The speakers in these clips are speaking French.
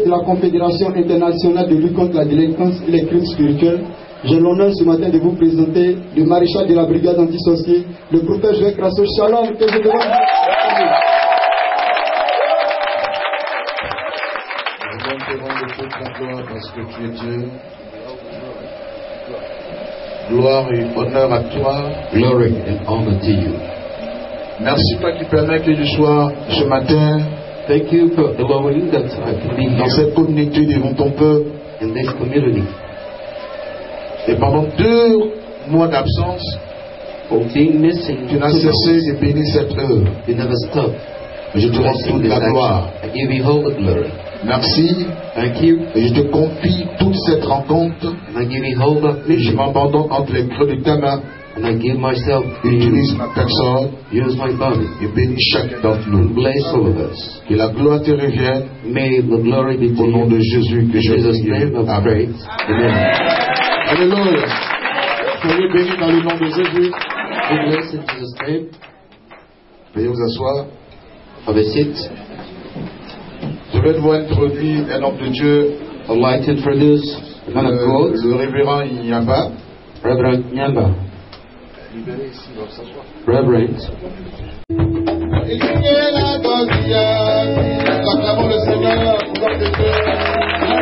de la Confédération internationale de lutte contre la délinquance et les crimes spirituels, j'ai l'honneur ce matin de vous présenter le maréchal de la brigade anti-sorcier, le prophète Joël Crasso. Shalom, que je demande. Nous te rendons toute la gloire parce que tu es Dieu. Gloire et honneur à toi. Glory and honor to you. Merci toi qui permets que je sois ce matin Thank you for allowing that I can be dans here cette communauté devant ton peuple. in this community. Et pendant 2 mois d'absence, For being missing, tu n'as cessé de bénir cette œuvre. you never stop. Je te rends toute la gloire. I give you all the glory. Merci. Thank you. Et je te confie toute cette rencontre. And I give you all the Et je m'abandonne entre les creux de ta main. and I give myself to Utilise you. ma personne Use my body. et bénis chacun d'entre nous. Bless all of us. Que la gloire te revienne May the glory be to au nom you. de Jésus que In je Jesus' prie. name I Amen. pray. Amen. Alléluia. Soyez bénis dans le nom de Jésus. Be blessed in Jesus' name. Veuillez vous asseoir. Have a seat. Je vais vous introduire un homme de Dieu, I'd like to introduce the man of God, le révérend Inyamba. Reverend Nyamba. Reverend. Acclamons le Seigneur, gloire de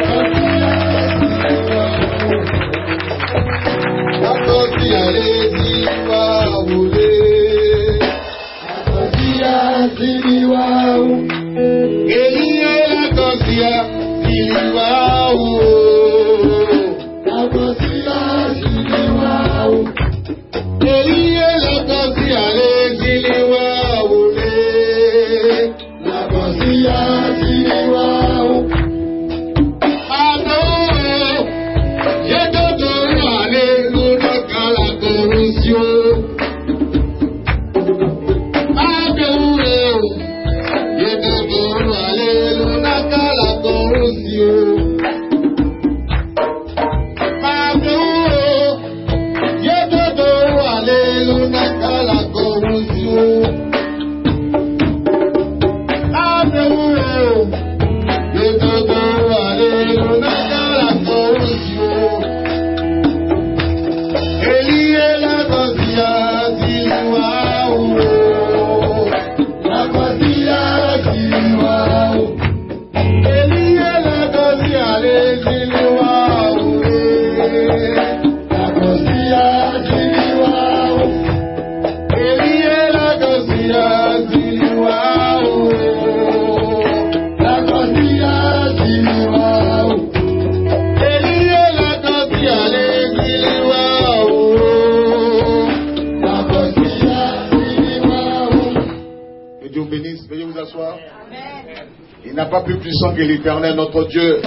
Il n'a pas plus puissant que l'Éternel, notre Dieu.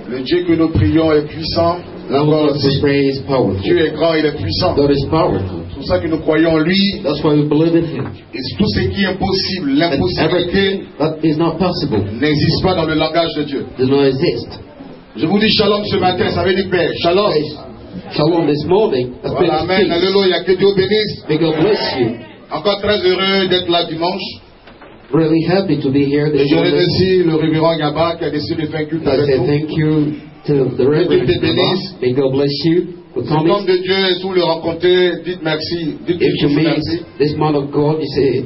Le Dieu que nous prions est puissant. Encore aussi, Dieu est grand, il est puissant. God is powerful. C'est pour ça que nous croyons en lui. That's why we believe in Him. Et tout ce qui est impossible, And l'impossibilité everything that is not possible n'existe pas dans le langage de Dieu. does not exist. Je vous dis shalom ce matin, ça veut dire paix. Shalom. Shalom this morning. That's Voilà, amen. peace. Alléluia. Que Dieu bénisse. May God bless you. Encore très heureux d'être là dimanche. Really happy to be here Et this je morning. remercie le révérend Yaba qui a décidé de faire un culte I avec say nous. thank you to the Reverend Dieu te bénisse. May God bless you for Cet homme coming. de Dieu, si vous le rencontrez, dites merci. Dites If you toujours meet merci. this man of God,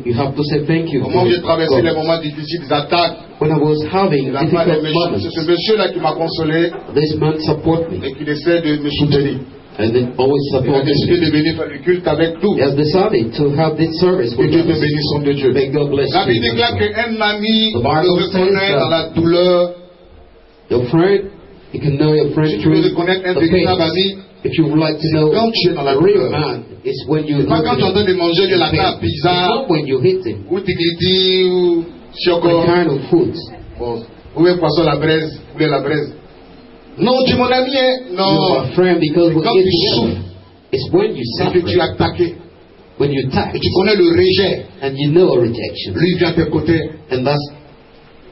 you have to say thank you. Au moment où j'ai traversé God. les moments difficiles, des attaques, When I was having il a pas de difficult méchants. moments, C'est ce monsieur-là qui m'a consolé this man support me et qui essaie de me soutenir. and then always Il a support décidé me. de venir faire le culte avec nous. He has decided to have this service Que with Dieu te us. bénisse, homme de Dieu. May God bless La Bible you. déclare qu'un ami The peut Bible reconnaître says that dans la douleur. Your friend, you can know your Si friend tu veux through reconnaître un the véritable pain. ami, If you would like to know quand tu es dans la a real douleur, man, it's when you c'est pas quand tu es en train de manger de la pain. table It's bizarre, not when you hit him. ou tigliti, ou The choco, kind of food. bon, ou un poisson à la braise, ou la braise. Non, tu es mon ami, hein? You're Non. my friend because we Quand eat tu together. souffres, It's when you c'est que tu es suffer, attaqué. when you attack, Et tu connais le rejet. and you know rejection. Lui vient à tes côtés. And that's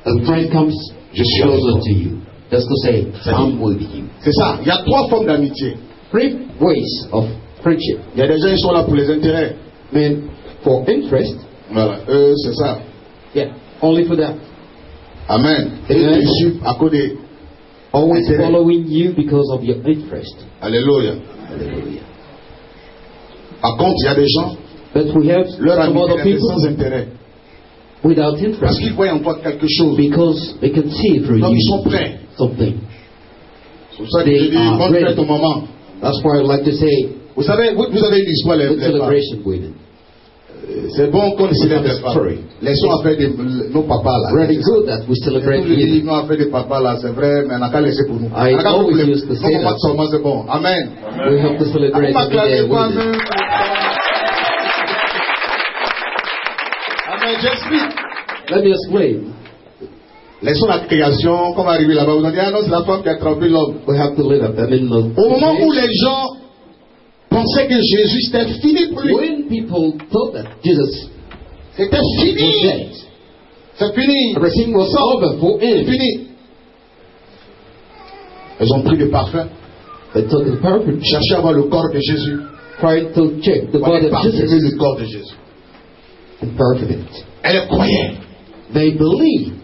a friend comes Je suis closer avec to you. Just to say, Ça dit- I'm with you. C'est ça. Il y a 3 formes d'amitié. 3 ways of friendship. Il y a des gens qui sont là pour les intérêts. Men, for interest, Voilà. C'est ça. yeah, only for that. Amen. Et te suivent à cause des... Always following you because of your interest. Alléluia. Hallelujah. Par contre, il y a des gens, But we have leur some other amitié est people sans intérêt. without Parce interest. qu'ils voient en toi quelque chose. Because they can see through Donc ils sont you prêts. something. C'est pour ça que je dis, bonne fête au moment. That's why I would like to say, Vous savez, vous avez une histoire, les good femmes. celebration women. C'est bon qu'on célèbre les femmes. Laissons à faire nos papas là. Really good that we celebrate Je dis, women. nous, à faire des papas là, c'est vrai, mais on n'a qu'à laisser pour nous. I always used to say that. C'est bon. Amen. We have to celebrate every day women. Amen, j'explique. Let me explain. Laissons la création, comme arrivé là-bas, vous allez dire, ah non, c'est la femme qui a trompé l'homme. We have to live up. I mean, Au moment où les gens pensaient que Jésus c'était fini pour lui, when people thought that Jesus c'était was fini. dead, C'est fini. everything was over for C'est him. fini. Ils ont pris le parfum, They took the perfume, cherchaient à voir le corps de Jésus, tried to check the pour body aller of parfumer Jesus le corps de Jésus. and perfume it. Elle croyait. They believed.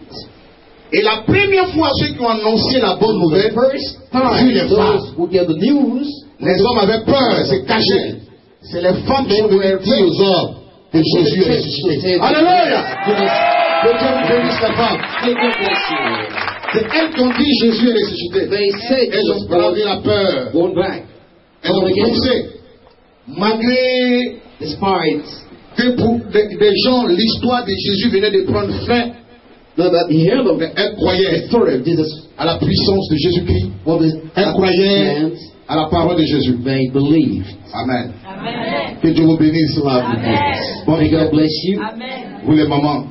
Et la première fois, ceux qui ont annoncé la bonne The nouvelle, first vu time les femmes, those who get the news, les hommes avaient peur, se cachaient. C'est les femmes qui sont venues dire aux hommes que Jésus est ressuscité. Alléluia! Que Dieu vous bénisse les femmes. C'est elles qui ont dit Jésus est ressuscité. they said Elles ont parlé la peur. born back. Elles ont poussé. Malgré Despite que pour des gens, l'histoire de Jésus venait de prendre fin, now that the heard of elles croyaient the story of Jesus, à la puissance de Jésus-Christ. what is Elles croyaient and à la parole de Jésus. they believed. Amen. Que Dieu vous bénisse. Bon, May God bless you. vous les mamans.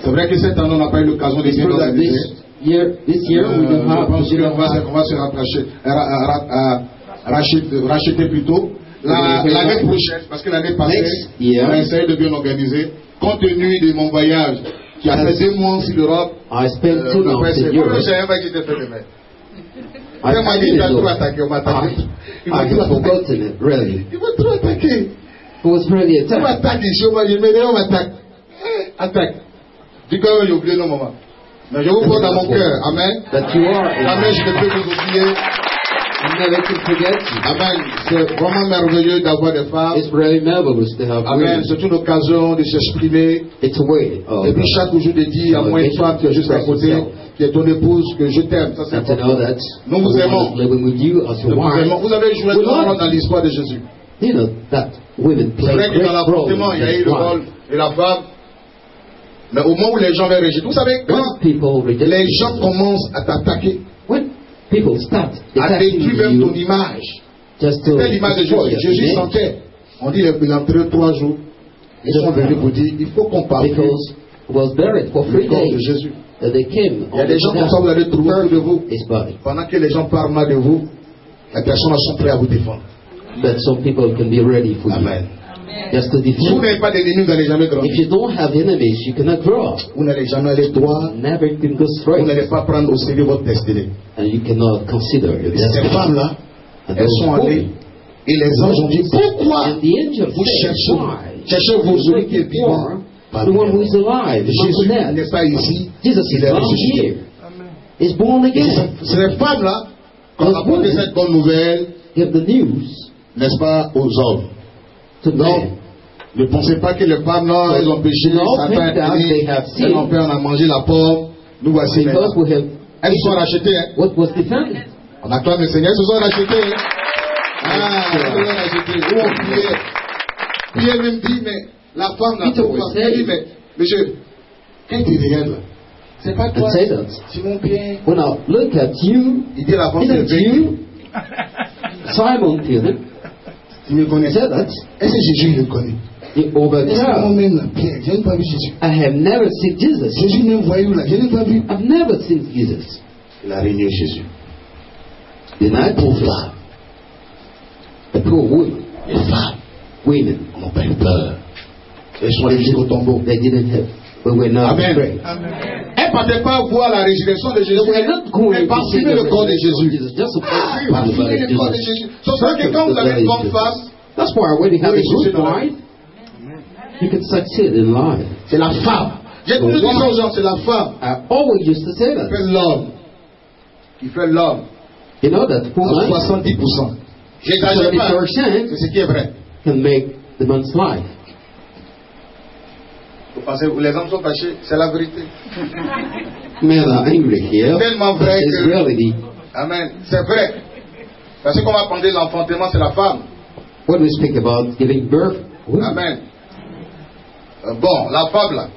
C'est vrai que cette année, on n'a pas eu l'occasion de It's bien true that organiser. this year we don't Je have pense qu'on va se racheter plutôt. L'année prochaine, parce que l'année passée, Next year. on a essayé de bien organiser. Compte tenu de mon voyage, qui a fait 2 mois sur l'Europe, I spent 2 months in je ne Europe. savais pas qui était fait le maître. I Il m'a dit, il a didn't trop know. attaqué, on m'a attaqué. Il m'a I trop had attaqué. forgotten it, really. Il m'a trop attaqué. It was really On attacked. m'attaque ici, on m'a dit, mais on m'attaque. Attaque. Dis quand même, j'ai oublié nos moments. Mais je vous prends dans mon cœur. Amen. That you are in Amen, je ne peux vous oublier. I never can forget you. Amen. C'est vraiment merveilleux d'avoir des femmes. It's really marvelous to have Amen. women. C'est une occasion de s'exprimer. It's a way Et puis chaque jour, je dis à moi une femme qui est juste à côté, qui est ton épouse, que je t'aime. Ça, c'est and to know important. that Nous vous the one aimons. is living with you as Nous your vous aimons. wife. Vous avez joué We un rôle love dans l'histoire de Jésus. you know that women C'est play vrai a que dans great role l'appartement, il y a eu in le life. rôle de la femme. Mais au moment où les gens veulent rejeter, vous savez, quand When people reject les you, gens commencent à t'attaquer, when people start à attacking détruire même ton you image, just to c'était l'image de destroy Jésus. your Jésus image, sentait. On dit qu'il est entré 3 jours. Ils sont venus pour dire, il faut qu'on parle. because he was buried for 3 Le corps de days. Jésus. That they came Il y a des gens comme ça, vous allez trouver autour de vous. his body. Pendant que les gens parlent mal de vous, les personnes sont prêtes à vous défendre. But some people can be ready for Amen. you. Just to Si vous defend. n'avez pas d'ennemis, vous n'allez jamais grandir. If you don't have enemies, you cannot grow. Vous n'allez jamais aller droit. Never can go Vous straight. n'allez pas prendre au sérieux votre destinée. And you cannot consider your Et ces destiny. femmes-là, And elles those sont allées. women, Et les anges ont dit, pourquoi and the angel vous said, cherchez, why? cherchez-vous celui qui est vivant? For the one who is alive, not Jésus the dead. n'est pas ici. Jesus Il is est not ressuscité. here. He's born Et again. ces femmes-là, quand on apporte cette bonne nouvelle, Give the news n'est-ce pas, aux hommes. to Non. men. Ne pensez pas que les femmes, non, elles ont péché, No, Satan think est that venu, they have sinned. elles ont fait, on a mangé la pomme, nous voici Because maintenant. we have Elles sont rachetées, hein. what was defended. On acclame le Seigneur, elles se sont rachetées, hein. Ah, elles se sont rachetées. Où on priait. Pierre même dit, mais la femme n'a Peter pas was fait. Il dit, saying- mais, monsieur, quand tu regardes là, c'est pas toi, And say that. Simon Pierre. When I look at you, Il dit à la femme, c'est isn't you Simon Peter? tu me connais. Say that. Est-ce que Jésus le connaît? The Est-ce que overcome. moi-même là, Pierre, je n'ai pas vu Jésus. I have never seen Jesus. Jésus même voyou là, je n'ai pas vu. I've never seen Jesus. Il a régné Jésus. The night Pauvre before, femme, the poor women, les femmes women, n'ont pas eu peur. Elles sont allées jusqu'au tombeau. they didn't have, we were not Amen. afraid. Elles ne partaient pas voir la résurrection de Jésus. They were not going Elles to see parfumaient the le corps de resurrection of Jésus. Jesus, just to Ah, perfume the parfumer body of le corps de Jesus. Jésus. C'est ça que quand vous avez une bonne femme, That's why when you have a Oui, good c'est vrai. wife, you can succeed in life. c'est la femme. J'ai toujours dit ça aux gens, c'est la femme. I always used to say Qui that. fait l'homme. Qui fait l'homme. You know that À woman, 70%. J'exagère pas. 70% C'est ce qui est vrai. can make the man's life. Vous pensez que les hommes sont fâchés? C'est la vérité. Men are angry here. C'est tellement vrai It's que... reality. Amen. C'est vrai. Parce que qu'on va prendre l'enfantement, c'est la femme. When we speak about giving birth, women. Amen. Bon, la femme là.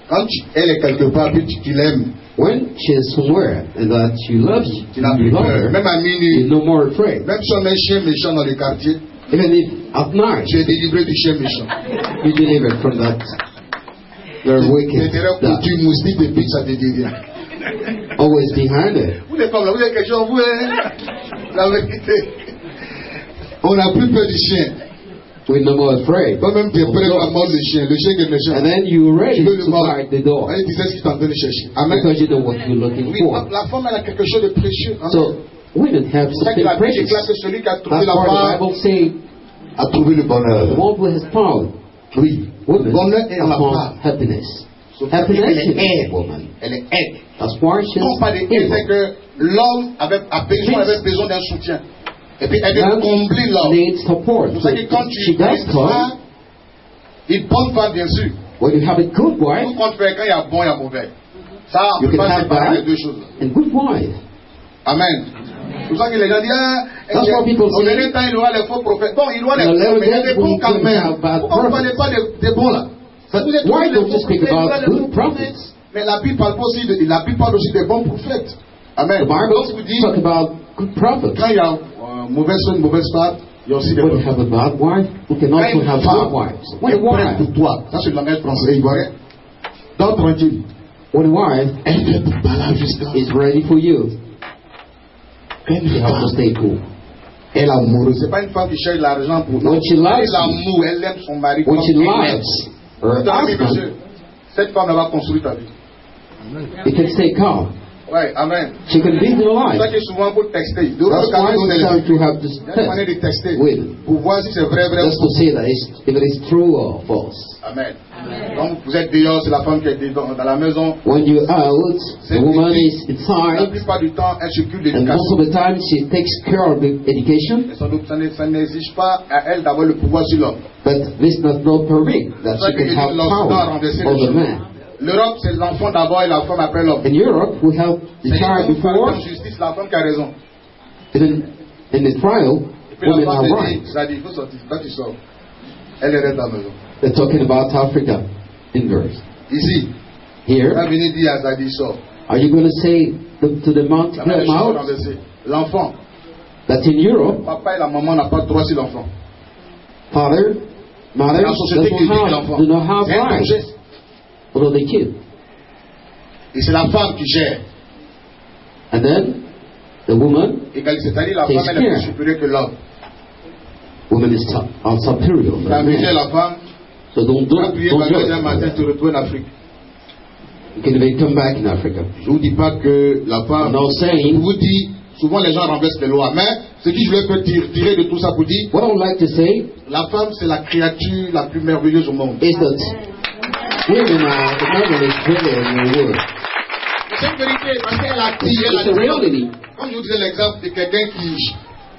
Quand elle est quelque part, puis tu l'aimes, When she is somewhere and that you love tu n'as plus you love peur. her, Même à you're minuit, no more afraid. même si on met un chien méchant dans le quartier, Even if at night tu es délivré du chien méchant. you deliver from that very wicked L'intérêt pour that tu moustique de pique, ça te dévient. always behind it. Vous les femmes là, vous avez quelque chose, vous, hein? La vérité. On n'a plus peur du chien. We're no more afraid. Toi-même, tu es prêt à mordre le chien. Le chien qui est méchant. And then you're ready Tu veux le to mordre. guard the door Tu sais ce qu'il est en train de chercher. Amen. because you know what you're looking Oui, for. la femme, elle a quelque chose de précieux. Amen. So women have C'est ça que something la Bible precious. déclare que celui qui a trouvé That's la why the femme Bible says a trouvé le the bonheur. one who has found Oui. women Bonheur est en la has found femme. happiness. Sauf Happiness qu'elle is est a woman. Elle est aide. That's why she's Non pas de aide, c'est able. que l'homme avait besoin d'un soutien. Et puis elle vient Man combler l'homme. needs support. C'est pour So ça que quand she tu as does come. une bonne femme, bien sûr. When you have a good wife Tout compte fait quand il y a bon, il y a mauvais. Ça, on You ne peut can pas have séparer that. les deux choses. and good wife. Amen. C'est pour ça que les gens disent, That's what people au say. dernier temps, il y aura les faux prophètes. Bon, il y aura les In the faux, latter mais il y a days, des bons we quand will même. have bad Pourquoi vous ne parlez pas des bons là? But Vous êtes why tous don't les you speak faux about prophètes, good prophets? mais la Bible parle pas aussi la Bible parle aussi des bons prophètes. Amen. The Bible Donc, vous dites, talk about good prophets. quand il y a une mauvaise femme, il y a aussi des When bonnes you have a bad wife, you can Quand also une have femme good wives. When a est prête wife, pour toi, ça c'est le langage français ivoirien, donc tranquille, when a wife elle est pour parler jusqu'à is ready for you, une you have to femme. stay cool. Elle est amoureuse. C'est pas une femme qui cherche l'argent pour When she loves Elle l'amour, elle aime son mari. When comme she elle l'aime. loves her Attendez, husband, monsieur, cette femme va construire ta vie. you can stay calm. Ouais, amen. She can live your C'est ça life. que souvent faut texter. That's why sometimes you have to Il y a une manière de test texter with pour voir si c'est vrai, vrai just ou to faux. see that if it is true or false. Amen. Donc vous êtes dehors, c'est la femme qui est dedans, dans la maison. When you're out, the woman is La inside, plupart du temps, elle s'occupe de and most l'éducation. of the time she takes care of the education. Et ça n'exige pas à elle d'avoir le pouvoir sur l'homme. But this does not permit that she can have power over man. L'Europe, c'est l'enfant d'abord et la femme après l'homme. In Europe, we have the C'est child before, en justice, la femme qui a raison. and then in the trial, Et puis la women femme are te right. dit, ça dit, il faut sortir. Quand tu sors, elle reste à la maison. They're talking about Africa in verse. Ici, Here, on va venir dire à Zadi, sort. are you going to say to the mount, La get même them chose out? renversée. L'enfant, That in Europe, papa et la maman n'ont pas droit sur l'enfant. father, mother La société qui éduque l'enfant. do not have C'est un rights geste. over the kid. Et c'est la femme qui gère. And then the woman, C'est-à-dire la Takes femme, elle est plus care. supérieure que l'homme. woman is are superior. Tu as than amusé man. la femme, So don't tu as prié don't par judge. deuxième matin, tu retournes en Afrique. You can even come back in Africa. Je ne vous dis pas que la femme. I'm not Je saying. vous dis, souvent les gens renversent les lois. Mais ce que je voulais faire tirer de tout ça pour dire, What I would like to say la femme c'est la créature la plus merveilleuse au monde. is that women are the marvelous women in the world. C'est une vérité parce qu'elle a dit, elle a It's a dit. reality. Comme je vous disais l'exemple de quelqu'un qui.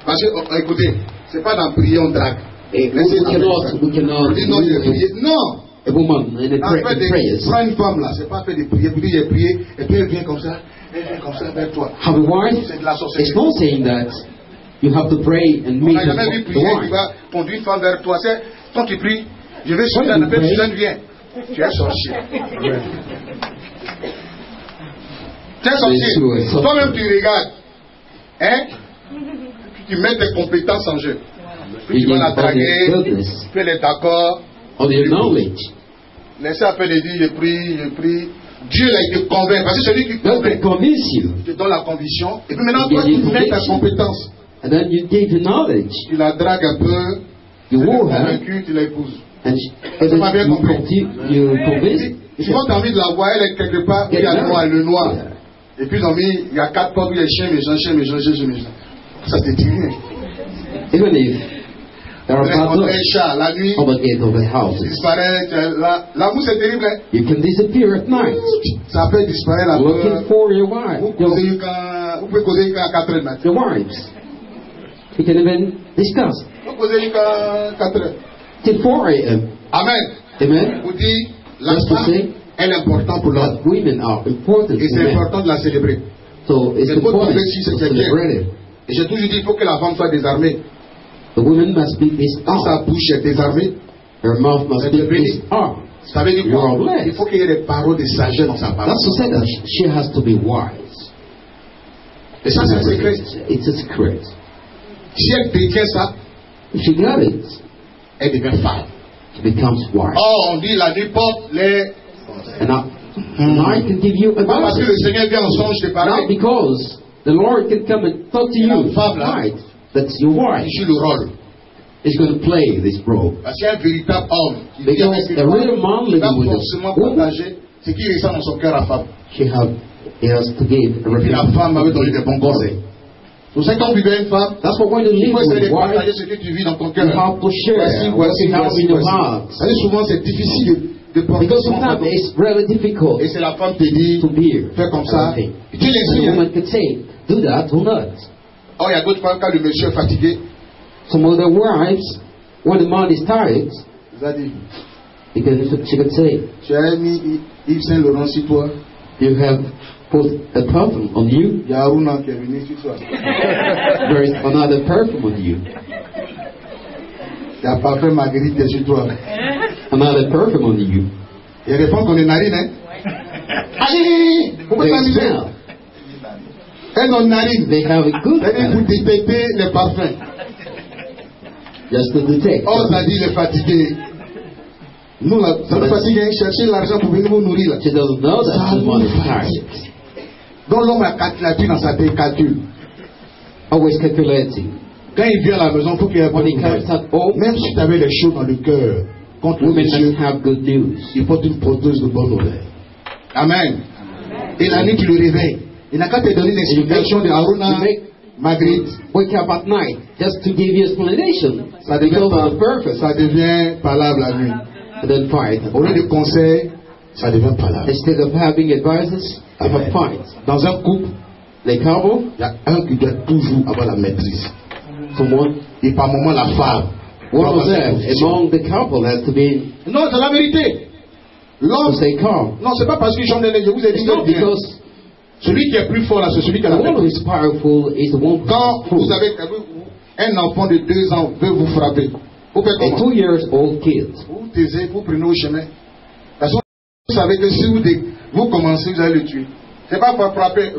Parce que, écoutez, c'est pas dans prier, on drague. We Laissez cannot dire non, il est prié. Non! a woman in the En fait, prayers. prends une femme là, c'est pas fait de prier, puis il est prié, et puis elle vient comme ça vers toi. Have a wife. C'est de la sorcellerie. It's not saying that you have to pray and On meet n'a jamais vu the prier qui wife. va conduire une femme vers toi. C'est quand tu pries, je vais sur When la you belle pray- Suzanne vient. Tu es sorcier. Tu es sorcier. sûr. Toi-même tu regardes. Hein? Tu mets tes compétences en jeu. Puis tu vas la draguer, goodness, puis elle est d'accord. on your knowledge. Laissez un peu de dire, je prie. Dieu là, il te convainc. Parce que celui qui That convainc, can convince you. te donne la conviction. Et puis maintenant, Il y a toi, des tu mets ta convictions. compétence. And then you give the knowledge. Tu la dragues un peu. You Tu es woo her. convaincu, tu l'épouses. And Ça m'a bien you compris. you convince. Souvent, tu as envie de la voir, elle est quelque part, où il y a le noir. Et puis, ils ont mis, il y a 4 portes où il y a chien méchant. Ça te dit rien. Even if There are bad On luck un chat la nuit, on the gate of the houses. disparaît. La mousse est terrible. Hein? You can disappear at night. Ça fait disparaître la Looking for your wife. Vous pouvez causer jusqu'à 4 heures du matin. Your wives. You can even discuss. Vous causez jusqu'à 4 heures. Till 4 a.m. Amen. Amen. Vous dites, la Just to femme, say elle est importante pour l'homme. that women are important Et to c'est men. important de la célébrer. So it's Mais pour important trouver si to c'est quelqu'un. celebrate it. Et j'ai toujours dit, il faut que la femme soit désarmée. The woman must be this Quand sa arm. bouche est désarmée, Her mouth must Elle be est bénie. this arm. ça veut dire You are quoi? blessed. Il faut qu'il y ait des paroles de sagesse dans sa parole. That's to say that she has to be wise. Et ça, c'est un secret. It's a secret. Si elle détient ça, If she got it, elle devient femme. she becomes wise. Or, on dit, la nuit porte les... And I can give you Pas parce que le advice. Seigneur vient en songe te Not parler. because the Lord can come and talk to you tonight that your wife Il joue le rôle. is going to play this role. Parce qu'il y a un véritable homme qui vit Because avec une the femme, real man il va living with forcément a woman, partager ce qui ressent dans son cœur à la femme. he has to give a Et la reflection. femme avait donné des bons conseils. Pour ça, quand on vivait une femme, That's what we're going to il live faut essayer with. de Why? partager ce que tu vis dans ton cœur. You have to share what you have in your heart. Allez, souvent, c'est difficile de porter Because son sometimes fardeau. it's really difficult Et c'est la femme qui te dit, to bear. fais comme ça. everything. Tu les The signes. woman could say, do that or not. Oh, il y a d'autres femmes, quand le monsieur est fatigué, Some other wives, when the man is tired, vous a dit, she could say, tu as mis Yves Saint Laurent sur toi. you have put a perfume on you. Il y a Aruna qui est venu sur toi. There is another perfume on you. Il y a parfum Marguerite qui est sur toi. Another perfume on you. Il y a des femmes qui ont des narines, hein. Allez, pourquoi They t'amuser? smell. Elles ont une narine. They have a good C'est-à-dire vous smell. détectez les parfums. Just to detect. Oh, ça dit les fatigués. Nous, là, ça nous fatigue, hein, chercher l'argent pour venir vous nourrir, là. She doesn't know that Ça the man nous is tired. fatigue. Donc l'homme a calculé dans sa tête, calcule. Always calculating. Quand il vient à la maison, il faut qu'il y ait un bon When he nouvelle. comes at home, Même si tu avais les choses dans le cœur, contre le women monsieur, must have good news. il porte une prothèse de bonne nouvelle. Amen. Et la nuit, tu le réveilles. Il n'a qu'à te donner l'explication de Aruna, Marguerite. Wake up at night just to give you explanation. Ça devient, Because of the purpose. ça devient parlable la nuit. And then fight. Au lieu de conseils, ça devient parlable. Instead of having advices, have a fight. Dans un couple, The couple, il y a un qui doit toujours avoir la maîtrise. someone, Et par moment, la femme. doit one avoir of sa them position. among the couple has to be Non, c'est la vérité. to L'homme, stay calm. non, c'est pas parce que j'en ai, je vous ai dit It's not que bien. because Celui qui est plus fort là, c'est celui qui a the la one who maîtrise. is powerful is the one Quand who vous avez un enfant de 2 ans veut vous frapper, vous faites a comment? 2 years old kid. Vous taisez, vous prenez au chemin. Parce que vous savez que si vous commencez, vous allez le tuer. C'est pas pour frapper.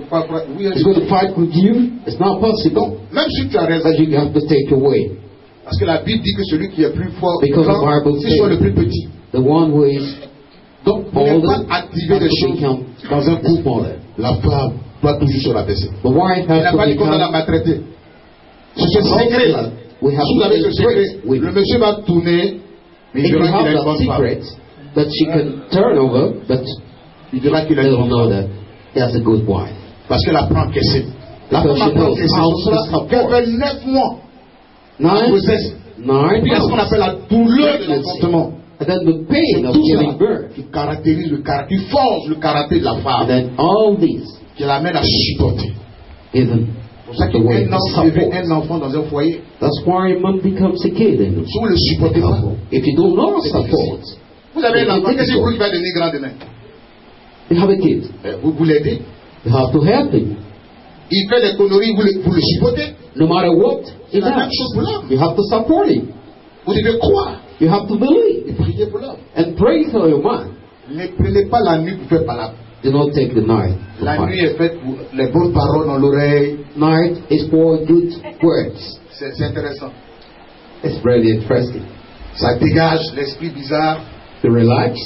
Oui, He's going to fight with you. It's not possible. donc, même si tu as raison, But you have to take away. parce que la Bible dit que celui qui est plus fort, Because the quand Bible il soit le says plus petit. the one who is Donc, vous n'avez older pas activé has les to choses become dans un couple. smaller. La femme doit toujours se rabaisser. The wife Il has n'a to pas dit qu'on doit la become. maltraiter. C'est ce secret là. We have Si vous to avez ce secret, embrace with. le monsieur va tourner, mais il If you verra qu'il a have une that bonne femme. secret that she can turn over, but Il verra qu'il a they une don't bonne know femme. that he has a good wife. Parce qu'elle apprend à encaisser. La Because femme she apprend à knows encaisser. how Ce sera to support. qu'elle fait 9 mois de 9 grossesse. Et puis il y a ce qu'on months. appelle la douleur de l'enfantement. And then the pain of Tout giving ça birth. qui caractérise le caractère, qui forge le caractère de la And femme, then all this qui l'amène à supporter. given C'est pour ça the way qu'un to enfant, support. un enfant dans un foyer, That's why mom becomes a kid in si vous ne le supportez pas, If you do not C'est support, vous avez un C'est enfant, qu'est-ce difficile. que vous va devenir grand demain? you have a kid. Vous l'aidez, You have to help him. il fait des conneries, vous le supportez. No matter what C'est he la même does, chose pour l'homme. you have to support him. Vous devez croire You have to believe et prier pour l'homme. and pray for your man. Ne prenez pas la nuit pour faire palabre. Do not take the night. to La fight. nuit est faite pour les bonnes paroles dans l'oreille. Night is for good words. C'est intéressant. It's really interesting. Ça dégage l'esprit bizarre To relax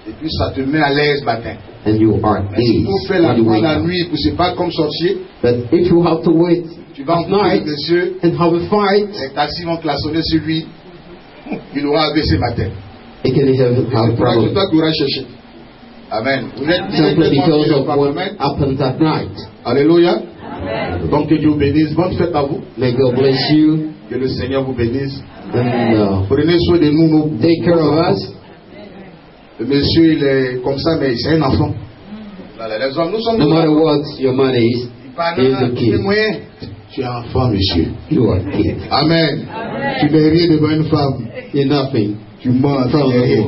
et puis ça te met à l'aise matin. and you are Mais si easy vous faites la when you nuit, wake la up. nuit pour se battre comme sorcier, But if you have to wait tu vas at encourager night le monsieur, and have a fight, les taxis vont klaxonner sur lui, il aura AVC matin. it can have a C'est pour problem. toi que tu auras cherché. Amen. Vous êtes Simply because le of what Parlement. happens at night. Alléluia. Donc que Dieu vous bénisse. Bonne fête à vous. May God bless you. Que le Seigneur vous bénisse. And Prenez soin de nous. take care of us. Le monsieur, il est comme ça, mais c'est un enfant. Les hommes, nous sommes No matter what your money is, he's a kid. Tu es enfant, monsieur. You are a kid. Amen. Tu n'es rien devant une femme. You're nothing. Tu mens, tu n'es rien.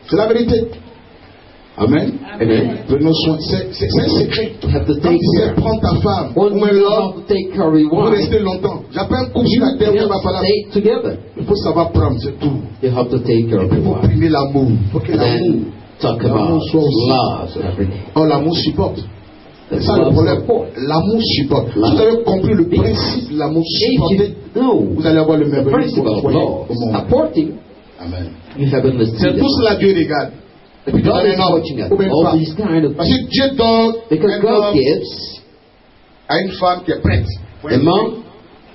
C'est la vérité. Amen. Amen. Prenons soin. C'est un secret. You have to Quand take tu sais care. prendre ta femme, One ou un you homme, have to take care of your vous wife. restez longtemps. J'appelle un couple sur You la terre, have il va to falloir. stay together. Il faut savoir prendre, c'est tout. You have to take care of Il your faut wife. primer l'amour. Il faut que l'amour. Then talk about love and everything. Oh, l'amour supporte. C'est That's ça le love problème. support. L'amour supporte. Si Love. vous avez compris le principe de l'amour If supporté, you know vous allez avoir le the merveilleux principle of love, au monde. supporting, Amen. you have C'est understood tout it. cela Dieu regarde. Et puis God donne is un homme watching at ou une all femme. these kind of Parce que Dieu donne because un God homme gives à une femme qui est prête. a man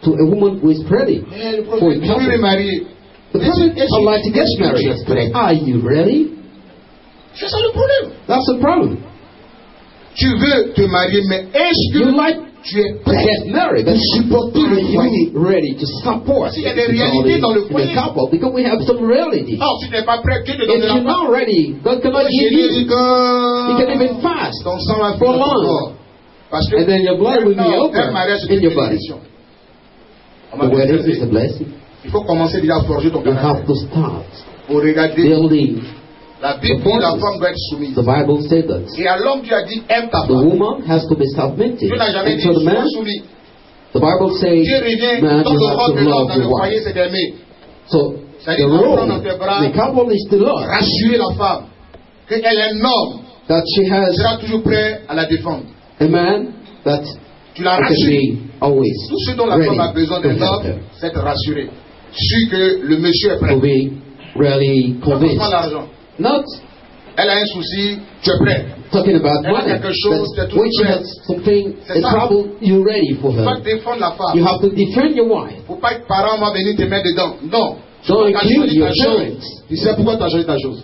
to a woman who is ready Mais le for a prophète Dieu est couple. marié. The person is allowed to get married. Are you ready? C'est ça le problème. That's the problem. Tu veux te marier, mais est-ce que You like tu es to prêt get married, pour but supporter are le foyer? you ready to support Il y a des réalités dans le the foyer. couple? Because we have some reality. Ah, si tu n'es pas prêt, Dieu te If donne you're la not ready, God cannot give you. You can even fast. Ton sang va For finir long. encore. Parce que And then your blood will be un over mariage, c'est in une your body. bénédiction. On The m'a wedding dit, is a blessing. il faut commencer déjà à forger ton You have caractère. to start Pour regarder, building. la Bible dit la femme doit être soumise. The Bible said that Et à l'homme, Dieu a dit, aime ta the femme. woman has to be submitted. Dieu n'a jamais And dit, so the sois man, soumis. the Bible says, Dieu revient, man, dans you le have rôle to de l'homme love dans le your foyer, wife. c'est d'aimer. So Ça the dit, prendre role, dans tes bras, the couple is to love. rassurer la femme, qu'elle est un homme, That she has sera toujours prêt à la défendre. a man that Tu la can rassures. be always Tout ce dont la ready femme a besoin to d'un help homme, her, c'est de rassurer. Sûr que le monsieur est prêt. to be really Pas convinced. l'argent. Not Elle a un souci, tu es prêt. talking about Elle a money, quelque chose, but c'est tout when she prêt. has something, C'est a ça. trouble, you're ready for Il faut her. défendre la femme. You have to defend your wife. Faut pas que les parents vont venir te mettre dedans. Non. Don't Tu as accuse choisi your ta chose. parents. Tu sais pourquoi tu as choisi ta chose.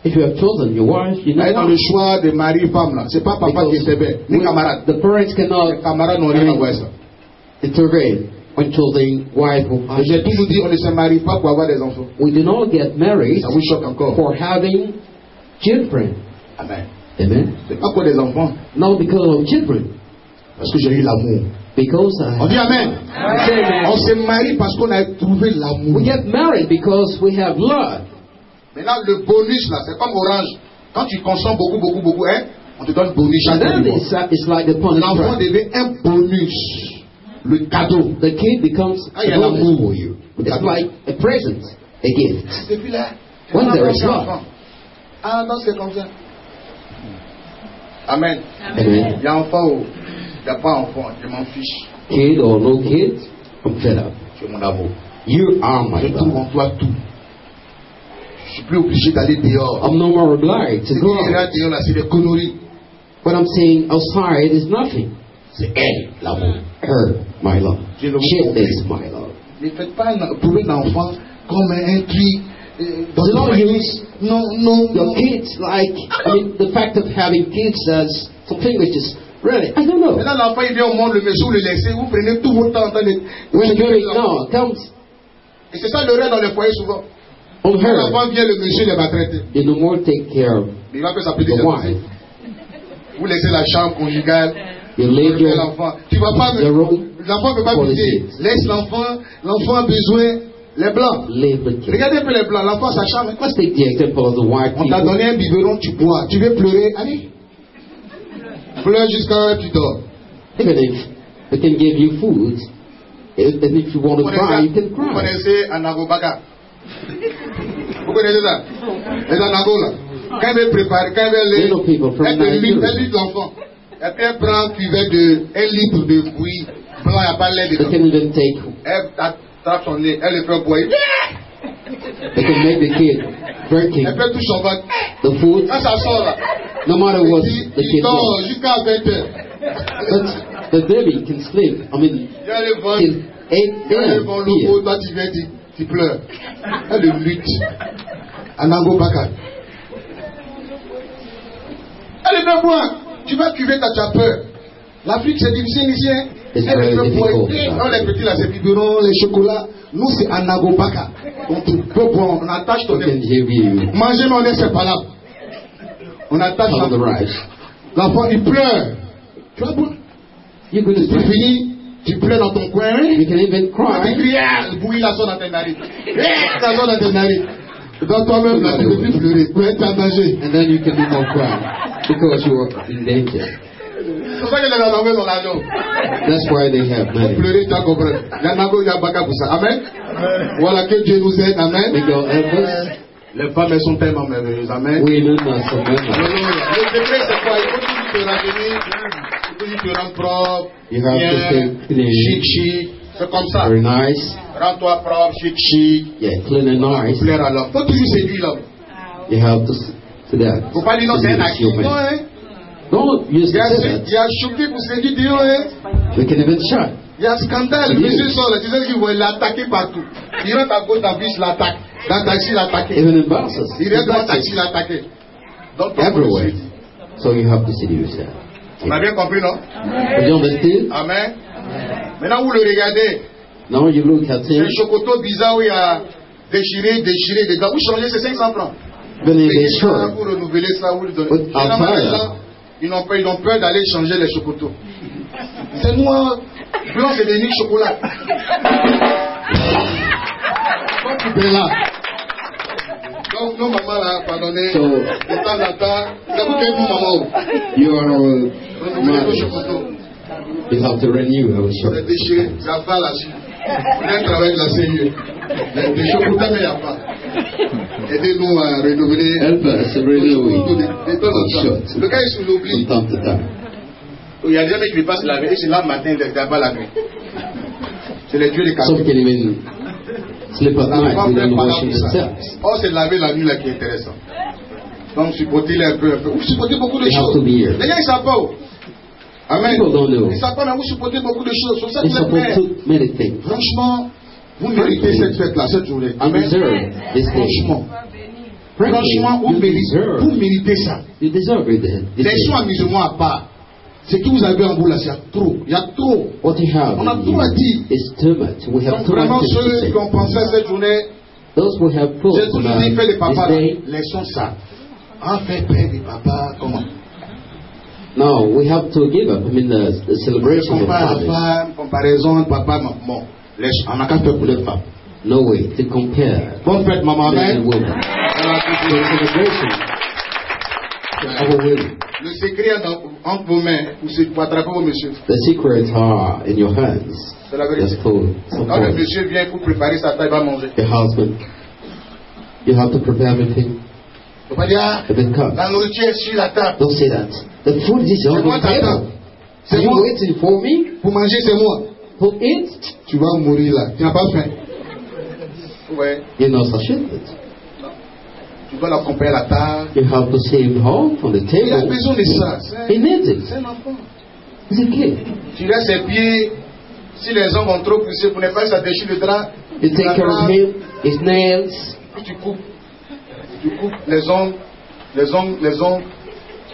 If you have chosen your wife, you know Elle est dans why. le choix de mari-femme là. C'est pas papa qui était bête, ni camarade. The parents Les cannot camarades n'ont rien à voir avec ça. intervene when choosing wife or Et j'ai husband. toujours dit, on ne se marie pas pour avoir des enfants. We do not get married Ça vous choque encore. for having children. Amen. Amen. C'est pas pour des enfants. Not because of children. Parce que j'ai eu l'amour. Because On dit Amen. Say amen. On se marie parce qu'on a trouvé l'amour. We get married because we have love. Maintenant, le bonus là, c'est comme Orange. Quand tu consommes beaucoup, hein, on te donne bonus And chaque then mois. it's like the L'enfant punishment. devient un bonus. Le cadeau. The kid becomes Ah, il y a a l'amour bonus. pour you. Le It's cadeau. like a present, a gift. Depuis là, When there is enfant. love. Ah non, c'est comme ça. Amen. Amen. Il y a enfant ou il n'y a pas enfant, je m'en fiche. Kid or no kid, I'm fed up. Tu es mon amour. You are my Je trouve en love. toi tout. Je suis plus obligé d'aller dehors. I'm no more obliged Ce to qui go est là out. dehors là, c'est des conneries. What I'm saying outside is nothing. C'est elle, l'amour. Her, my love. Je le She comprends. is my love. Ne faites pas trouver l'enfant comme un truc. Dans Do le not foyer. use Non, non, your non. kids like, I mean, the fact of having kids as something which is really, I don't know. Maintenant, l'enfant, il vient au monde, le monsieur, vous le laissez, vous prenez tout votre temps en train de. When s'occuper you're de l'enfant. no, comes Et c'est ça le rêve dans les foyers souvent. on Quand her. l'enfant vient, le monsieur le va traiter. You no more take care of Mais il va faire sa petite the jalousie. wife. Vous laissez la chambre conjugale. You Vous leave laissez your l'enfant. Tu vas pas. the room L'enfant ne peut pas for the quitter. kids. Laisse l'enfant. L'enfant a besoin. Les blancs. Leave the kid. Regardez un peu les blancs. L'enfant, sa chambre. Let's take the example of the white On t'a people. donné un biberon, tu bois. Tu veux pleurer, allez. Pleure jusqu'à tu dors. Even if they can give you food, and if you want to cry, you can Vous cry. connaissez Anagobaka? Vous connaissez ça? Les Anagos là. Quand elle veut préparer, quand elle You know people veut from elle te lit, Nigeria. elle lit l'enfant. Et puis elle prend un cuvette de 1 litre de bouillie. Blanc, il n'y a pas de lait They dedans. can even take, Elle attrape son nez, elle le fait boire. they can make the kid drinking Elle fait tout son ventre. the food, Quand ça sort là, no matter what il the kid dort wants. jusqu'à 20h. But the baby can sleep. I mean, Il y a le ventre. till 8 Il y a le ventre, le a.m. toi tu viens, tu pleures. Elle le lutte. Anagobaka. Elle est bien boire. Tu vas cuver quand tu as peur. L'Afrique c'est difficile ici. Hein? It's very difficult. Les petits là, c'est biberon, les chocolats. Nous, c'est anagobaka. On peut prendre, on attache ton nez. Manger mon nez, c'est pas là. On attache the rice. L'enfant, il pleure. Tu vas boire. Tu finis, tu pleures dans ton coin. You can even cry. Tu cries, le bouilli la sonne dans tes narines. La sonne dans tes narines. Dans toi-même, là, tu ne peux plus pleurer. Tu es en danger. And then you can be more cry because you are in danger. C'est pour ça que les Anagos ont l'avion. That's why they have money. Pleurer, tu as compris. Les Anagos, il y a baka pour ça. Amen. Voilà que Dieu nous aide. Amen. May God help us. Les femmes, elles sont tellement merveilleuses. Amen. Women are so many. Le secret, c'est quoi? Il faut toujours te rajeunir. Il faut toujours te rendre propre. You have to stay clean. Chic. C'est comme ça. Very nice. Rends-toi propre, chic. Yeah, clean and nice. Plaire à l'homme. Faut toujours séduire l'homme. You have to that. Faut pas dire non, c'est un acquis. Non, hein. Don't use Il y that. a choqué pour séduire Dieu, hein. We can even shot. Il y a scandale. Le monsieur sort là, tu sais qu'il va l'attaquer partout. Il rentre à gauche, à bus, l'attaque. Dans le taxi, l'attaquer. Even in buses. Il rentre dans le taxi, l'attaquer. Donc, everywhere. So you have to seduce yourself. On a bien compris, non? Would you understand? Amen. Maintenant, vous le regardez. Now you look at C'est him. un chocoto bizarre où il y a déchiré dedans. Vous changez, c'est 500 francs. When Mais they sure. vous renouvelez ça, vous le donnez. But Généralement, les gens, ils ont peur d'aller changer les chocotos. C'est noir. Blanc, c'est des nids de chocolat. Donc, nos mamans là, pardonnez, de temps en temps, ça vous fait nous, maman. You are Renouvelez vos chocotos. You have to renew our C'est shop. déchiré, ça va là-dessus. On a un travail de la CIE. Les chocotats, mais il n'y a pas. Aidez-nous à renouveler. Help us renew De temps en temps. Le gars, il se l'oublie. from time to time. Il y a des gens qui passent la veille, et c'est là le matin, il est là-bas la nuit. C'est les dieux des Some cadeaux. can even sleep at night without washing themselves. Or, c'est laver la nuit là qui est intéressant. Donc, supportez-les un peu. Vous supportez beaucoup de They have choses. to be here. Les gars, ils ne savent pas. Amen. People don't know. Ils ne savent pas, mais vous supportez beaucoup de choses. C'est ça They're que vous supposed êtes to do many things. Franchement, vous méritez cette fête-là, cette journée. You Amen. deserve this day. Franchement. Frankly, Franchement, you vous méritez ça. You deserve it. This Laissons day. amusement à part. Ce que vous avez en vous là, il y a trop. Il y a trop. What you have On a in tout à you dire. is too much. We have Donc, too vraiment, much to ceux say. qui ont pensé à cette journée, Those who have j'ai thought toujours about dit, fais les this papas, day, laissons ça. En fait, père des papas, comment? no, we have to give up. I mean, the celebration of Compare fathers. la femme, comparaison de papa, maman. On n'a qu'à faire pour les femmes. No way to compare Bonne fête, maman. men and Amen. women. The celebration of a women. Le secret est entre vos mains, pour attraper vos messieurs. The secrets are in your hands. C'est la Just vérité. for Quand le support. monsieur vient pour préparer sa table, il va manger. Your husband. You have to prepare everything. Il ne faut pas dire, ah, If it comes. la nourriture est sur la table. Don't say that. The food is C'est on moi the ta table. table. C'est Are you moi. waiting for me Pour manger, c'est moi. to eat? Tu vas mourir là. Tu n'as pas faim. Ouais. You're not sufficient. Tu dois l'accompagner à la table. You have to see him home from the Il a table. besoin de ça. He needs it. C'est un enfant. He's a kid. Tu laisses ses pieds. Si les hommes vont trop pousser pour ne pas que ça déchire le drap, You take care of him, his nails. puis tu coupes. Tu coupes les ongles.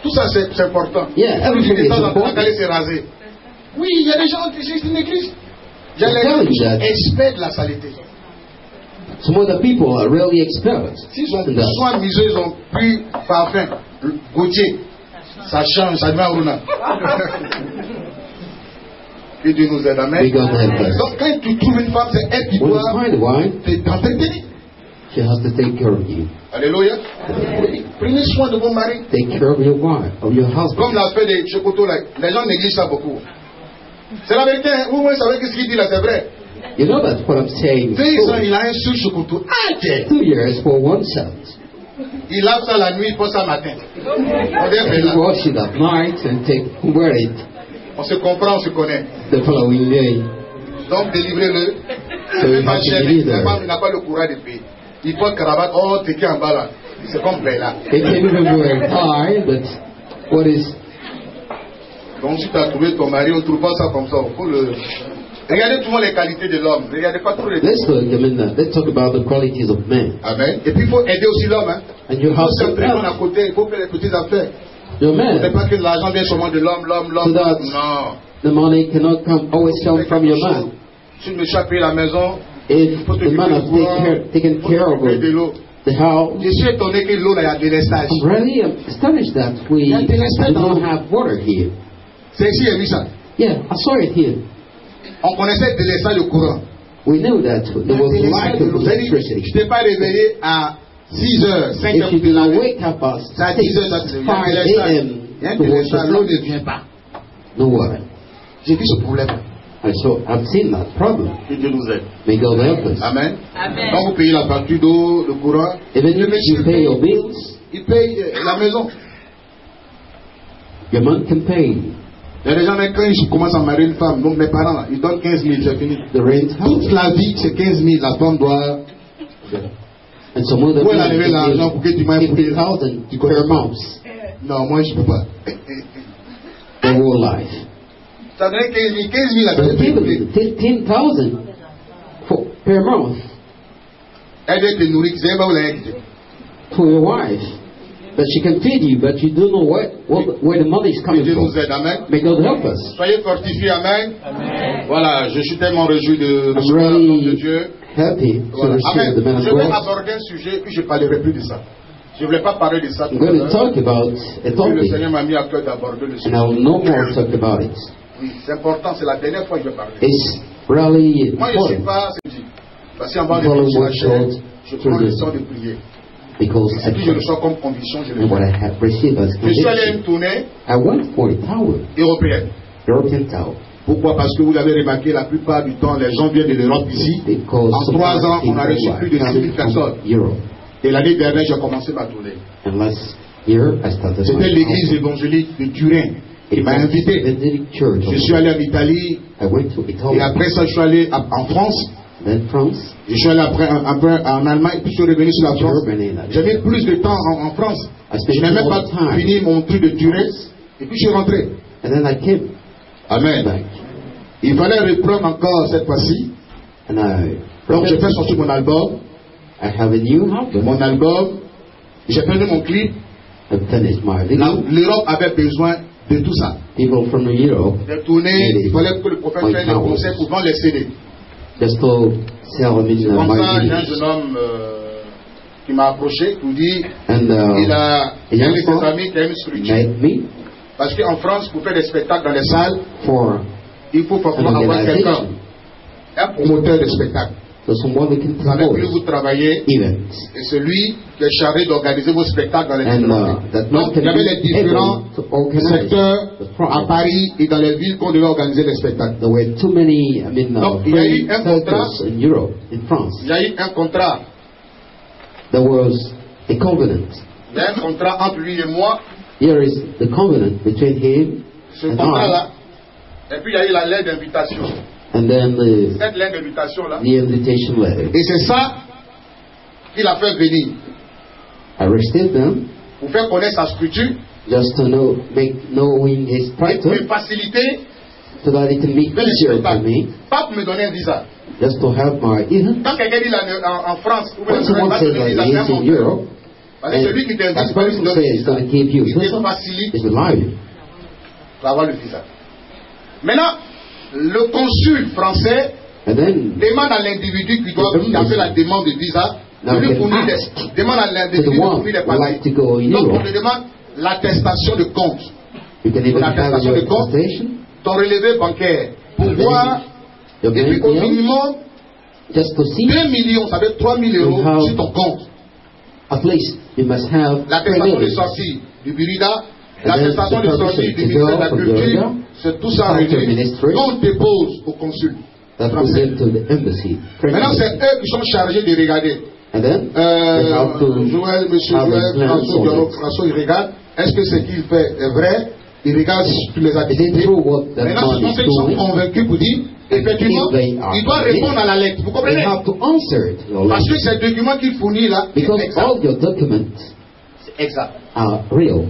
Tout ça, c'est important. Yeah, Puis everything de is temps en temps, important. quand aller se raser. Oui, il y a des gens qui c'est une église. Il y a I'm les telling you gens that. experts de la saleté. Some other people are really expert S'ils ont in that. soit misé, ils ont pris parfum, Gauthier. Ça change, ça devient Aruna. Que Dieu nous aide, amen. May God help us. Donc quand tu trouves une femme, c'est elle qui When doit you find one, t'entretenir. she has to take care of you. Alléluia. Prenez soin de vos maris. Take care of your wife, of your husband. Comme l'aspect des chocotos là, les gens négligent ça beaucoup. C'est la vérité, hein. Vous savez ce qu'il dit là, c'est vrai. You know that's what I'm saying. 2 ans, il a un seul chocoto. Ah, tiens. 2 years for one son. Il lave ça la nuit, il pose ça le matin. On est fait You là. wash it at night and wear it On se comprend, on se connaît. the following day. Donc délivrez-le. So you Même pas have to cher, believe mais that. il n'a pas le courage de payer. Il porte cravate, oh, t'es qui en bas là. C'est comme Bella. They can even wear tie, but what is Donc si tu as trouvé ton mari, on ne trouve pas ça comme ça. Faut le... Regardez tout le monde les qualités de l'homme. Regardez pas trop les... let's look, I mean, let's talk about the qualities of men. Amen. Et puis il faut aider aussi l'homme. Hein. And you Il have faut to s'entraîner à help côté, il faut faire les petites affaires. your Ce n'est man. pas que l'argent vient seulement de l'homme. So that Non. The money cannot always come from your man. Si le monsieur a payé la maison, If the man has taken care of the house, je suis étonné que l'eau, il y a délestage. I'm really astonished that we don't have water here. C'est ici, il y a vu ça. Yeah, I saw it here. On connaissait le délestage de courant. We knew that there was a lack of electricity. Je ne t'ai pas réveillé à 6 heures, 5 heures. If you did not wake up at 6, 5 a.m. l'eau ne vient pas. No water. J'ai vu ce problème. I've seen that problem. Que Dieu nous aide. May God help us. Amen. Donc vous payez la facture d'eau, le courant. Even if you pay your bills, il paye la maison. your man can pay. Il y a des gens, mais quand je commence à marier une femme, donc mes parents, ils donnent 15 000, j'ai fini. The rent Toute la vie, c'est 15 000, la femme doit. And some other Où elle a levé l'argent pour que tu m'aies payé 50,000 per month. Non, moi je ne peux pas. The whole life. Ça donne 15 000 à So payer. give 15,000 per month Elle doit te nourrir, tu sais pas où elle est. to your wife. But she can feed you, but you don't know where the money is Que coming Dieu from. nous aide, amen. May God help us. Soyez fortifiés, amen. Voilà, je suis tellement réjoui de I'm recevoir le nom de really Dieu. happy to Voilà. receive the man Amen. of Je vais God. aborder un sujet, puis je ne parlerai plus de ça. Je ne voulais pas parler de ça tout I'm à going to l'heure. talk about a Puis le topic, Seigneur m'a mis à cœur d'aborder le and sujet. I will no more talk about it. Oui, c'est important, c'est la dernière fois que je vais parler. It's really Moi, je ne suis important pas dit. Parce qu'avant de Follow faire what la chair, God je prends le told temps you. de prier. because Et puis je le sens comme conviction, je le and what I fais. have received as Je suis allé à conviction. une tournée I went for a tower, européenne. European tower, Pourquoi? Parce que vous avez remarqué, la plupart du temps, les gens viennent de l'Europe ici. because En 3 ans, on a reçu people plus de 6 000 coming personnes. from Europe. Et l'année dernière, j'ai commencé ma tournée. And last year I started C'était my l'église tower. évangélique de Turin qui m'a invité. Evangelic Church. Je suis allé en Italie I went to et Italy, après ça, je suis allé en France. then France, Je suis allé après un peu en Allemagne, puis je suis revenu sur la France. Germany. J'ai mis plus de temps en France. I spent Je n'ai même more pas time. fini mon truc de Turin. Et puis je suis rentré. And then I came Amen. back. Il fallait reprendre encore cette fois-ci. And Donc j'ai fait sortir mon album. I have a new album. Mon album. J'ai perdu mon clip. I finished my video. L'Europe avait besoin de tout ça. People from Europe Des tournées, il fallait que le prophète fasse des concerts pour vendre les CD. just to sell them in Comme my ça, il y a un videos. jeune homme qui m'a approché, qui me dit And il a un de ses amis qui a une structure. met me Parce qu'en France, pour faire des spectacles dans les salles, for il faut an forcément avoir quelqu'un, organization. un promoteur de spectacle. So someone who can Avec lui, promote vous travaillez, events. et celui qui est chargé d'organiser vos spectacles dans les And différents that pays. man Donc, can il y avait les be différents able to organize secteurs the à project. Paris et dans les villes qu'on devait organiser les spectacles. There were too many, Donc, il y a eu un centers contrat. in Europe, in France. Il y a eu un contrat. There was a covenant. Il y a un contrat entre lui et moi. Here is the covenant between him Ce and I, contrat-là. Et puis, il y a eu la lettre d'invitation. and then Cette lettre d'invitation-là. the invitation letter. Et c'est ça qu'il a fait venir. I received them Pour faire connaître sa structure. just to knowing his Et title, me faciliter. so that it can be Faire les easier for spectacles. me, Pas pour me donner un visa. just to have my event. Quand quelqu'un dit là, en France, ou bien When someone pas says donner un that visa, he's c'est un in monteur. Europe, Parce que and celui qui t'invite, that c'est pas lui qui person donne says le he's going to visa. give you Il te visa, facilite is alive. pour avoir le visa. Maintenant, le consul français And then demande à l'individu qui a fait la demande de visa de Now lui can fournir ask demande à to the l'individu de one fournir les who like papiers. to go in Donc on Europe, te demande l'attestation de compte, you can even have l'attestation your de compte, attestation, ton relevé bancaire, pour voir, your et puis bank au bill, minimum just to see 2 millions, ça fait 3 000 euros How- sur ton compte. at least you must have L'attestation de credit. sortie du Burida, And l'attestation then de the sortie permission du to ministère de go la from Culture, Burida, c'est tout ça Culture réuni. Ministry. On dépose au consul. that goes français. into the embassy. Maintenant, c'est eux qui sont chargés de regarder. And then they have to Joël, monsieur have a Joël, glance François, on Diallo, it. François, il regarde. Est-ce que ce qu'il fait est vrai? Il regarde toutes les Is it activités. true what that Maintenant, ce man sont ceux is qui sont doing? convaincus pour dire, effectivement, If they are il doit convinced, répondre à la lettre. Vous They comprenez? have to answer it. your Parce que letter. ces documents qu'il fournit là, Because c'est exact. all your documents C'est exact. are real.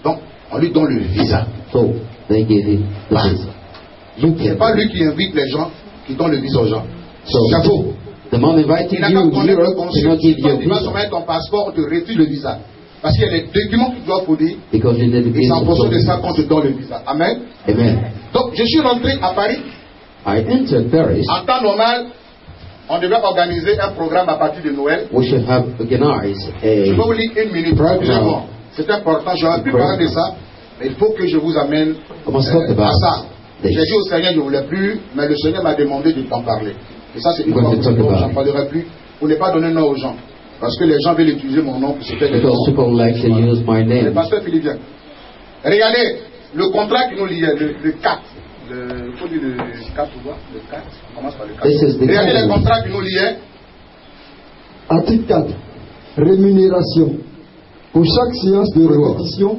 Donc, on lui donne le visa. So they give him the Ah. visa. C'est pas lui qui invite les gens, qui donne le visa aux gens. So C'est faux. the man inviting Il n'a you qu'à in connaître le Europe consul. cannot give you a Quand tu vas visa. soumettre ton passeport, on te refuse le visa. Parce qu'il y a des documents que tu dois fournir. Because you need to Et c'est en fonction de ça be qu'on te donne le visa. Amen. Amen. Donc, je suis rentré à Paris. I entered Paris. En temps normal, on devait organiser un programme à partir de Noël. We should have organized Je vais a vous lire une minute. program. C'est important. J'aurais pu parler de ça. Mais il faut que je vous amène I must talk à about ça. this. J'ai dit au Seigneur, je ne voulais plus. Mais le Seigneur m'a demandé de t'en parler. Et ça, c'est une We're fois going to talk que about j'en it. parlerai plus. Pour ne pas donner nom aux gens. Parce que les gens veulent utiliser mon nom pour se faire des Because people like to use my Le name. pasteur Philippien. Regardez, le contrat qui nous liait, le 4. Il faut dire le 4 ou quoi? Le 4. On commence par le 4. This is the Regardez les covenant. contrats qui nous liaient. Article 4. Rémunération. Pour chaque séance de répétition,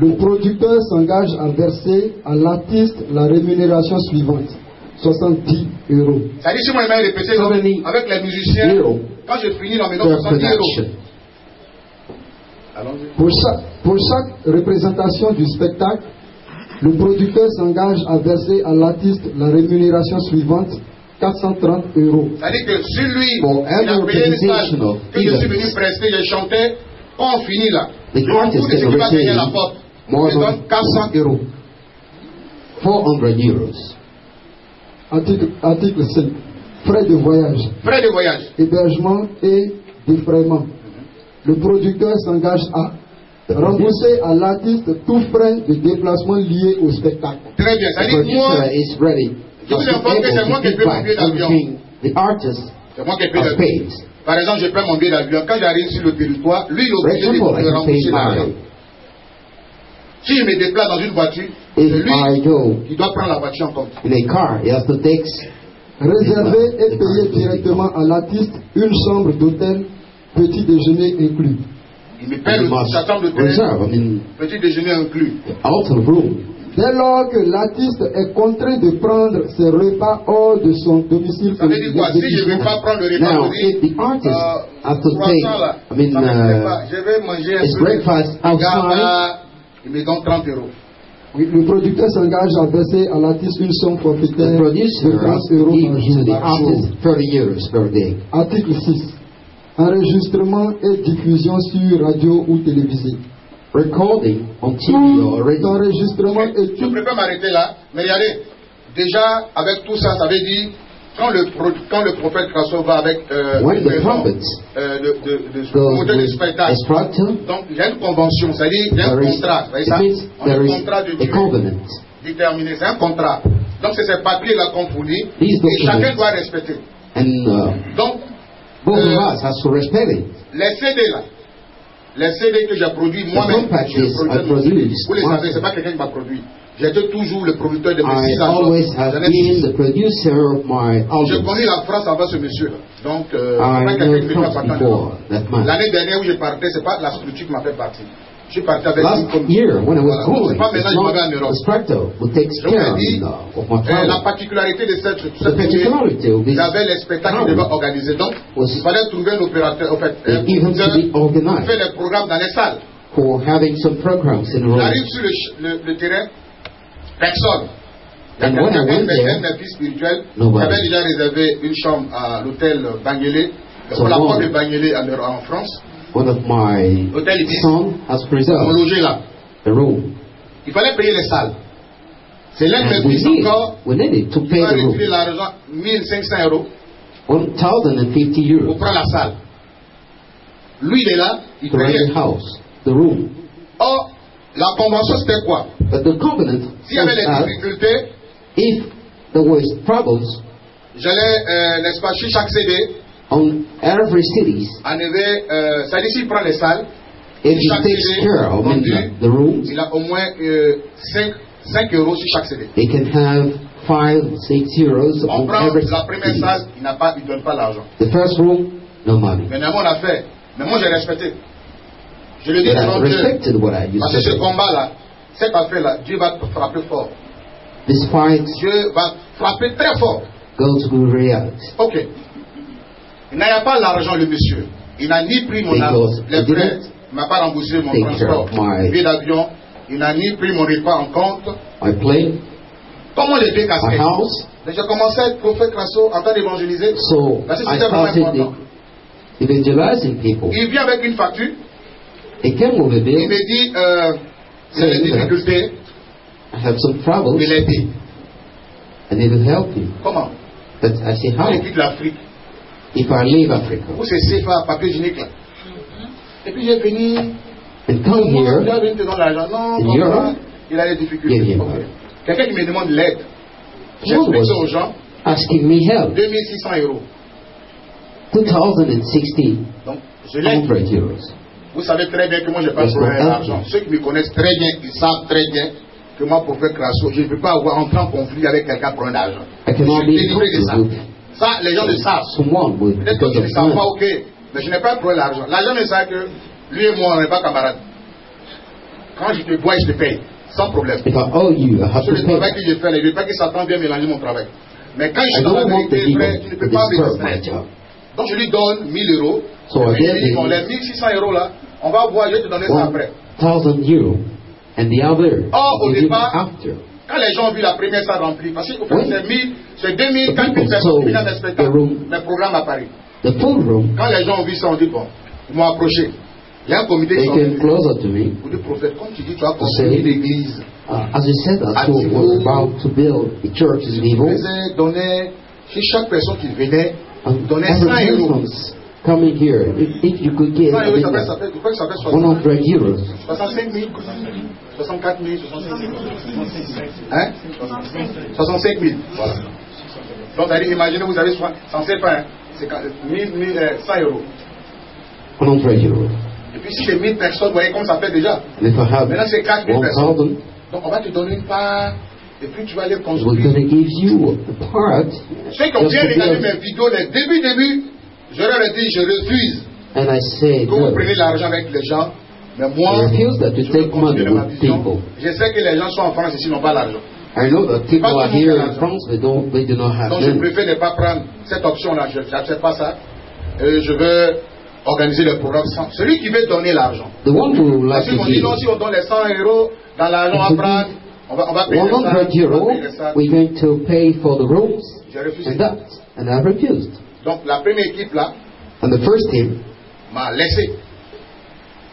le producteur s'engage à verser à l'artiste la rémunération suivante. 70 euros. Ça dit, si moi je vais répéter So many avec les musiciens, euros quand je finis dans mes notes, per 70 euros. production. Allons-y. Pour chaque représentation du spectacle, le producteur s'engage à verser à l'artiste la rémunération suivante. 430 euros. C'est-à-dire que si lui, For il a every payé une salle representation of que je suis venu events, prester, j'ai chanté, quand on finit là, the le artist coût de ce can qui va payer la receive porte, more je donne than 400 euros. 400 euros. Article 5. Frais de voyage, Frais de voyage. hébergement et défraiement. Le producteur s'engage à rembourser à l'artiste tous frais de déplacement liés au spectacle. Très bien. The C'est-à-dire que moi, producer is ready. Je vous informe que c'est moi qui paie mon billet d'avion. Everything the artist c'est moi qui paye has le paid. Par exemple, je paie mon billet d'avion. Quand j'arrive sur le territoire, lui, il est For obligé example, I de can rembourser pay l'argent. my. Si je me déplace dans une voiture, c'est If I lui go qui doit prendre la voiture en compte. in a car, he has to take. Réserver et payer directement à l'artiste une chambre d'hôtel, petit déjeuner inclus. Il me paie You must sa chambre d'hôtel, reserve. I mean, petit déjeuner inclus. out of room. Dès lors que l'artiste est contraint de prendre ses repas hors de son domicile Ça veut dire quoi? Si je ne vais pas prendre le repas, Now, on dit, if the artist has to croissant take, là, I mean, ça me plaît pas. Je vais manger un his peu. breakfast Regarde outside, là, il me donne 30 euros. Oui, le producteur s'engage à verser à l'artiste une somme the forfaitaire producer de 30 has to euros give par to the jour. artist 30 euros per day. Article 6. Enregistrement et diffusion sur radio ou télévisée. Recording on TV or Tout radio. enregistrement et Je tout. préfère m'arrêter là, mais regardez, déjà avec tout ça, ça veut dire quand le prophète Crasso va avec When the maison, prophet de goes monter le with spectacle, instructor, donc il y a une convention, c'est-à-dire il y a un there is, contrat, vous voyez it ça? means On a there un is contrat de a durée covenant. déterminé, c'est un contrat. Donc c'est ces papiers-là qu'on fournit These et chacun documents. doit respecter. And Donc both of us has to respect it. les CD là, les CD que j'ai produits moi-même, compact je discs I produis. produced Vous les savez, myself. c'est pas quelqu'un qui m'a produit. J'étais toujours le producteur de mes I 6 albums. always have J'en ai been 6. the producer of my J'ai albums. connu la France avant ce monsieur-là. Donc, I c'est pas quelqu'un know qui me fait France partir. before that man. L'année dernière où je partais, c'est pas la structure qui m'a fait partir. Je suis parti avec une Last commission. year, when I was Voilà. Donc, going, c'est pas maintenant que je m'en vais en the Europe. instructor who takes Je vous care ai dit, of my la travel. particularité de cette The année, particularity of this il avait les spectacles qu'il devait organiser. Donc, was il fallait trouver un opérateur, en fait, un the events to be producteur pour organized faire les programmes dans les salles. for having some programs in Rome. J'arrive sur le terrain, personne. Il y a And when I quelqu'un, went there, un de mes fils spirituels, qui nobody. avait déjà réservé une chambre à l'hôtel Bagnolet, So pour la long. porte de Bagnolet en France. One of my L'hôtel Ibis, son has on preserved logeait là. a room. Il fallait payer les salles. C'est l'un de And mes fils encore we needed to qui pay va the room. retirer l'argent, 1500 euros, 1,050 pour euros prendre la salle. Lui, il est là, il to rent payait. the house, the room. Or, la convention, c'était quoi? But the covenant S'il y avait was des that difficultés, if there was troubles j'allais, n'est-ce pas, chez chaque CD, on every cities, enlever, ça dit s'il prend les salles, if he chaque takes CD care of vendu, the rooms, il a au moins 5 euros sur chaque CD. they can have 5, 6 euros On on prend every la première city. salle, il ne donne pas l'argent. The first room, no money. Maintenant, on a fait. Mais moi, j'ai respecté. Je le dis But I devant Dieu. respected what I used Parce que to ce do. combat-là, cette affaire-là, Dieu va te frapper fort. This fight Dieu va frapper très fort. goes to reality. Ok. Il n'a pas l'argent, le monsieur. Il n'a ni pris mon argent. Because Les he frais. didn't Il m'a pas remboursé mon take care transport. of my- Billet d'avion. Il n'a ni pris mon repas en compte. My plane, Comment les deux my casquettes? house. Mais j'ai commencé à être prophète Crasso en train d'évangéliser. So Parce que I c'était vraiment started important. evangelizing people. Il vient avec une facture. He came over Il there. me dit, c'est des difficultés. I have some troubles. Je l'ai dit. I need to help you. Comment? But I say, how? Je quitte l'Afrique. If I leave Africa Où c'est CFA, papier hygiénique là. Et puis j'ai venu. and come here, Il a venu te donner l'argent. Non, in comme ça, Europe, il a des difficultés. give him. Ok. Quelqu'un qui me demande de l'aide. One J'explique ça aux was gens. asking me help. 2600 €. 2060 Donc, je l'aide. 100 euros. Vous savez très bien que moi je n'ai pas Yes, besoin sir. d'argent. Ceux qui me connaissent très bien, ils savent très bien que moi, prophète Crasso, je ne peux pas entrer en conflit avec quelqu'un pour un argent. I Je cannot suis be délivré de ça. with Ça, les gens le savent. someone with Peut-être que because tu ne of savent pas, money. ok. Mais je n'ai pas pour l'argent. L'argent me sait que lui et moi, on n'est pas camarades. Quand je te dois, je te paye. Sans problème. If I owe you, I have Sur to le travail pay. que je fais, je ne veux pas que Satan vienne mélanger mon travail. Mais quand je I suis dans la don't want the vérité, frère, devil tu ne to peux pas me disturb my distraire. job. Donc je lui donne 1000 €. So Et I puis, je gave lui dis, bon, him les 1600 € là, on va voir, je vais te donner ça après. 1,000 euros, and the other Or, au I give him départ, after. quand les gens ont vu la première salle remplie, parce que Oui. c'est 1000, c'est 2000, The 4000 people personnes saw qui viennent à the spectacle, room. mes programmes à Paris. The full room, Quand les gens ont vu ça, on dit, bon, ils m'ont approché. Il y a un comité they qui came closer to me. vous dites, prophète, comme tu dis, tu vas say, construire l'église. As you said, I was about to build a church in Je Vivo, faisais donner, chez chaque personne qui venait, and donnait every 100 €. person's coming here, if you could give 100 €, I ça think, fait, ça fait, je crois que ça fait 100 euros, 65 000, 64 000, 65 000. Hein? 65 000. Voilà. Donc, imaginez, vous avez 100 CFA, hein? C'est 100 €. 100 euros. Et puis, si c'est 1000 personnes, vous voyez comment ça fait déjà. And if I have Maintenant, c'est 4 000 personnes. 1,000, Donc, on va te donner une part, et puis tu vas aller we're construire. going to give you a part, Ceux qui ont just bien to regardé build. mes vidéos, les début, je leur ai dit, je refuse And I said, que vous no, preniez l'argent avec les gens, mais I moi, refuse that to je veux take money continuer ma with vision. people. Je sais que les gens sont en France ici, n'ont pas l'argent. I know that people Pas are tout le monde here a in l'argent. France, they do not have Donc, je money. préfère ne pas prendre cette option-là. Je n'accepte pas ça. Je veux organiser le programme sans. Celui qui veut donner l'argent. The one who would Parce like qu'ils m'ont to dit, give non, si on donne les 100 € dans l'argent à prendre, on va payer ça. 100 on va euros, payer ça. we're going to pay for the rooms J'ai refusé. and that. And I refused. Donc, la première équipe là And the first team m'a laissé.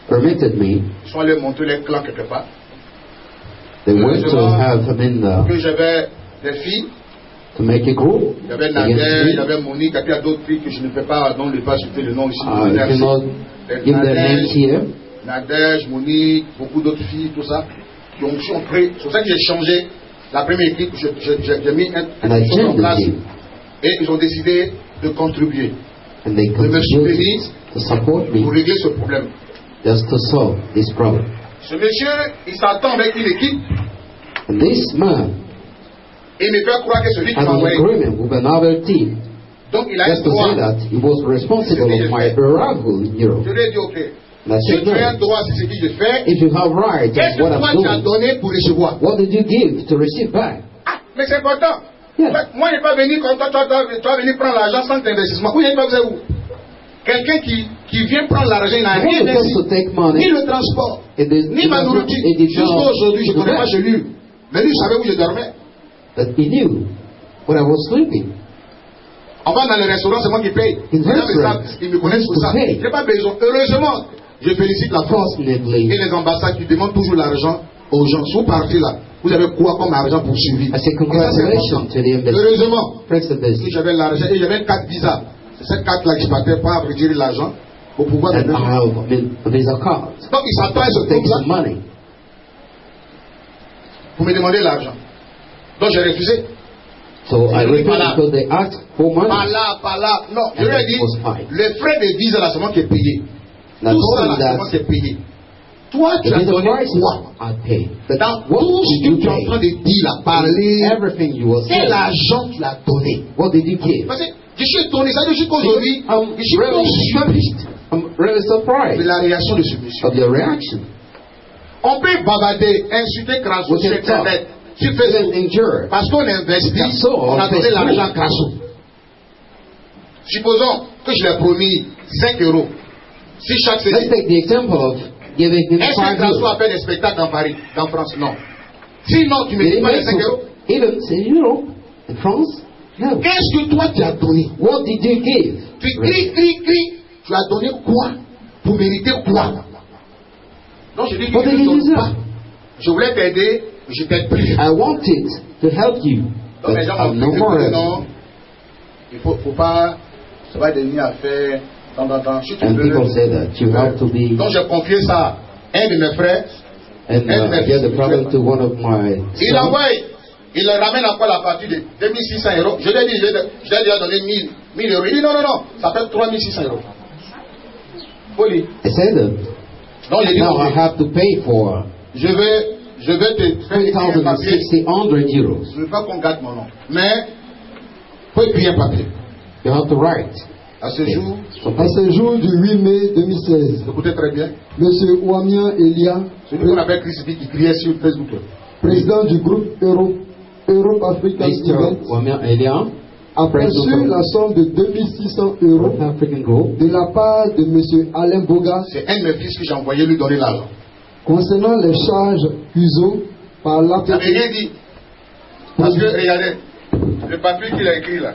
permitted me, Ils sont allés monter les clans quelque part. they went to have, Que j'avais des filles. to make a group. Il y avait against Nader, il y me. avait Monique, et puis il y a d'autres filles que je ne peux pas, dont ne pas citer le nom ici. I cannot give their names here. Nadège, Monique, beaucoup d'autres filles, tout ça. Donc, ils sont prêts. C'est pour ça que j'ai changé la première équipe. J'ai mis And I une chose en changed the place. team. Et ils ont décidé de contribuer And they de me soutenir contributed to support pour me régler ce problème. just to solve this problem. Ce monsieur, il s'attend avec une équipe And this man et il me fait croire que celui qui had m'a an envoyé. agreement with another team Donc, il a just un to droit. say that he was responsible of my arrival in Europe. Je lui ai dit, ok. And I Si said, tu as un no, droit, c'est ce que je fais. if you have right Qu'est-ce in what que toi I'm tu as doing, donné pour recevoir? what did you give to receive back? Ah, mais c'est important. Yeah. Moi, je n'ai pas venu comme toi, tu vas venir prendre l'argent sans investissement. Où il n'y a pas besoin où? Quelqu'un qui vient prendre l'argent, il n'a The rien one who comes investi. to take Ni money, le transport, it is, ni ma nourriture. it did Jusqu'à not aujourd'hui, je ne do connais pas that. chez lui. Mais lui, je savais où je dormais. But he knew when I was sleeping. On va dans le restaurant, c'est moi qui paye. In Les gens me restaurant, savent, ils me connaissent pour ça. pay. Je n'ai pas besoin. Heureusement, je félicite la France et Fortunately, les ambassades qui demandent toujours l'argent aux gens. Si vous partez là, vous avez quoi comme argent pour survivre? I say Et ça, c'est congratulations important. to the embassy. Heureusement, President. si j'avais l'argent et j'avais 4 visas, c'est cette carte-là que je partais pas retirer l'argent pour pouvoir me And I donner. have a Visa card. Donc, ils s'attendent à ce Take some truc-là money. pour me demander l'argent. Donc, j'ai refusé. So I Really, refused Pala. because they asked for money. Pas là. Non, je And lui ai it dit, was fine. les frais de visa là, c'est moi qui ai payé. And I Tout told ça him là, c'est moi that qui ai payé. Toi, tu the as visa donné price quoi? I paid. But Dans what tout ce did que you tu es en train pay? de dire là, parler, Everything you were quel saying. argent tu l'as donné? What did you give? Parce que je suis étonné, ça veut dire jusqu'aujourd'hui, I'm je suis really conscient I'm really de surprised la réaction de ce monsieur. of your reaction. On peut bavarder, insulter Crasso We sur can talk. Internet, sur Even Facebook, endure. parce qu'on investit, That's so, on a on donné Facebook. l'argent à Crasso. Supposons que je l'ai promis 5 €. Si chaque Let's semaine, take the example of giving him est-ce que 5 Crasso euros. a fait des spectacles en Paris, en France? Non. Sinon, tu ne me Did dis he pas les make 5 €. even say Europe in France? No. Qu'est-ce que toi tu as donné? What did you give? Tu cries. Tu as donné quoi? Pour mériter quoi? Donc je dis que What je did ne he donne deserve? pas. Je voulais t'aider, je t'aide plus. I wanted to help you, Donc but les gens I'm m'ont no dit, more écoutez, help. non, il faut pas, ça va devenir affaire, si tu And veux. people say that you have to be. Donc j'ai confié ça à un de mes frères. And I gave the problem to one of my Il sons. envoie, il le ramène encore la partie de 2600 euros. Je lui ai dit, je lui ai déjà donné 1000 euros. Il dit non, non, non, ça fait 3600 euros. Folie. I said that Donc j'ai dit, now I ok, have to pay for je vais te faire écrire un papier. 3,600 euros. Je ne veux pas qu'on gâte mon nom. Mais, faut écrire un papier. You have to write. À ce jour, À ce jour du 8 mai 2016, écoutez très bien, M. Ouamia Elia, celui qu'on appelle Chris qui criait sur Facebook. président du groupe Europe Africa Mr. Event, Wamia Elia, a perçu la somme de 2600 euros North African Group, de la part de M. Alain Boga C'est un de mes fils que j'ai envoyé lui donner l'argent. concernant les charges CUSO par Ça l'APT. ne veut rien dire. Parce que, regardez, le papier qu'il a écrit là,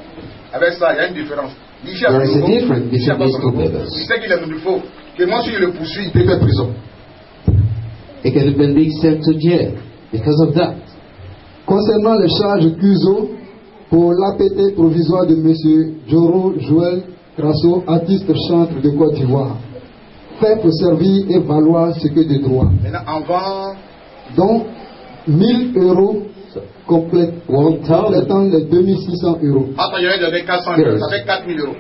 avec ça, il y a une différence. There is a difference between these two papers. Il sait qu'il est du faux. Que moi, si je le poursuis, il peut faire prison. He can have been sent to jail because of that. Concernant les charges CUSO pour l'APT provisoire de M. Joro Joël Grasso, artiste chantre de Côte d'Ivoire, fait pour servir et valoir ce que de droit. Maintenant, avant, Donc, 1000 euros complétant les 2600 euros. attends, il avait donné 400 euros, ça fait 4000 euros.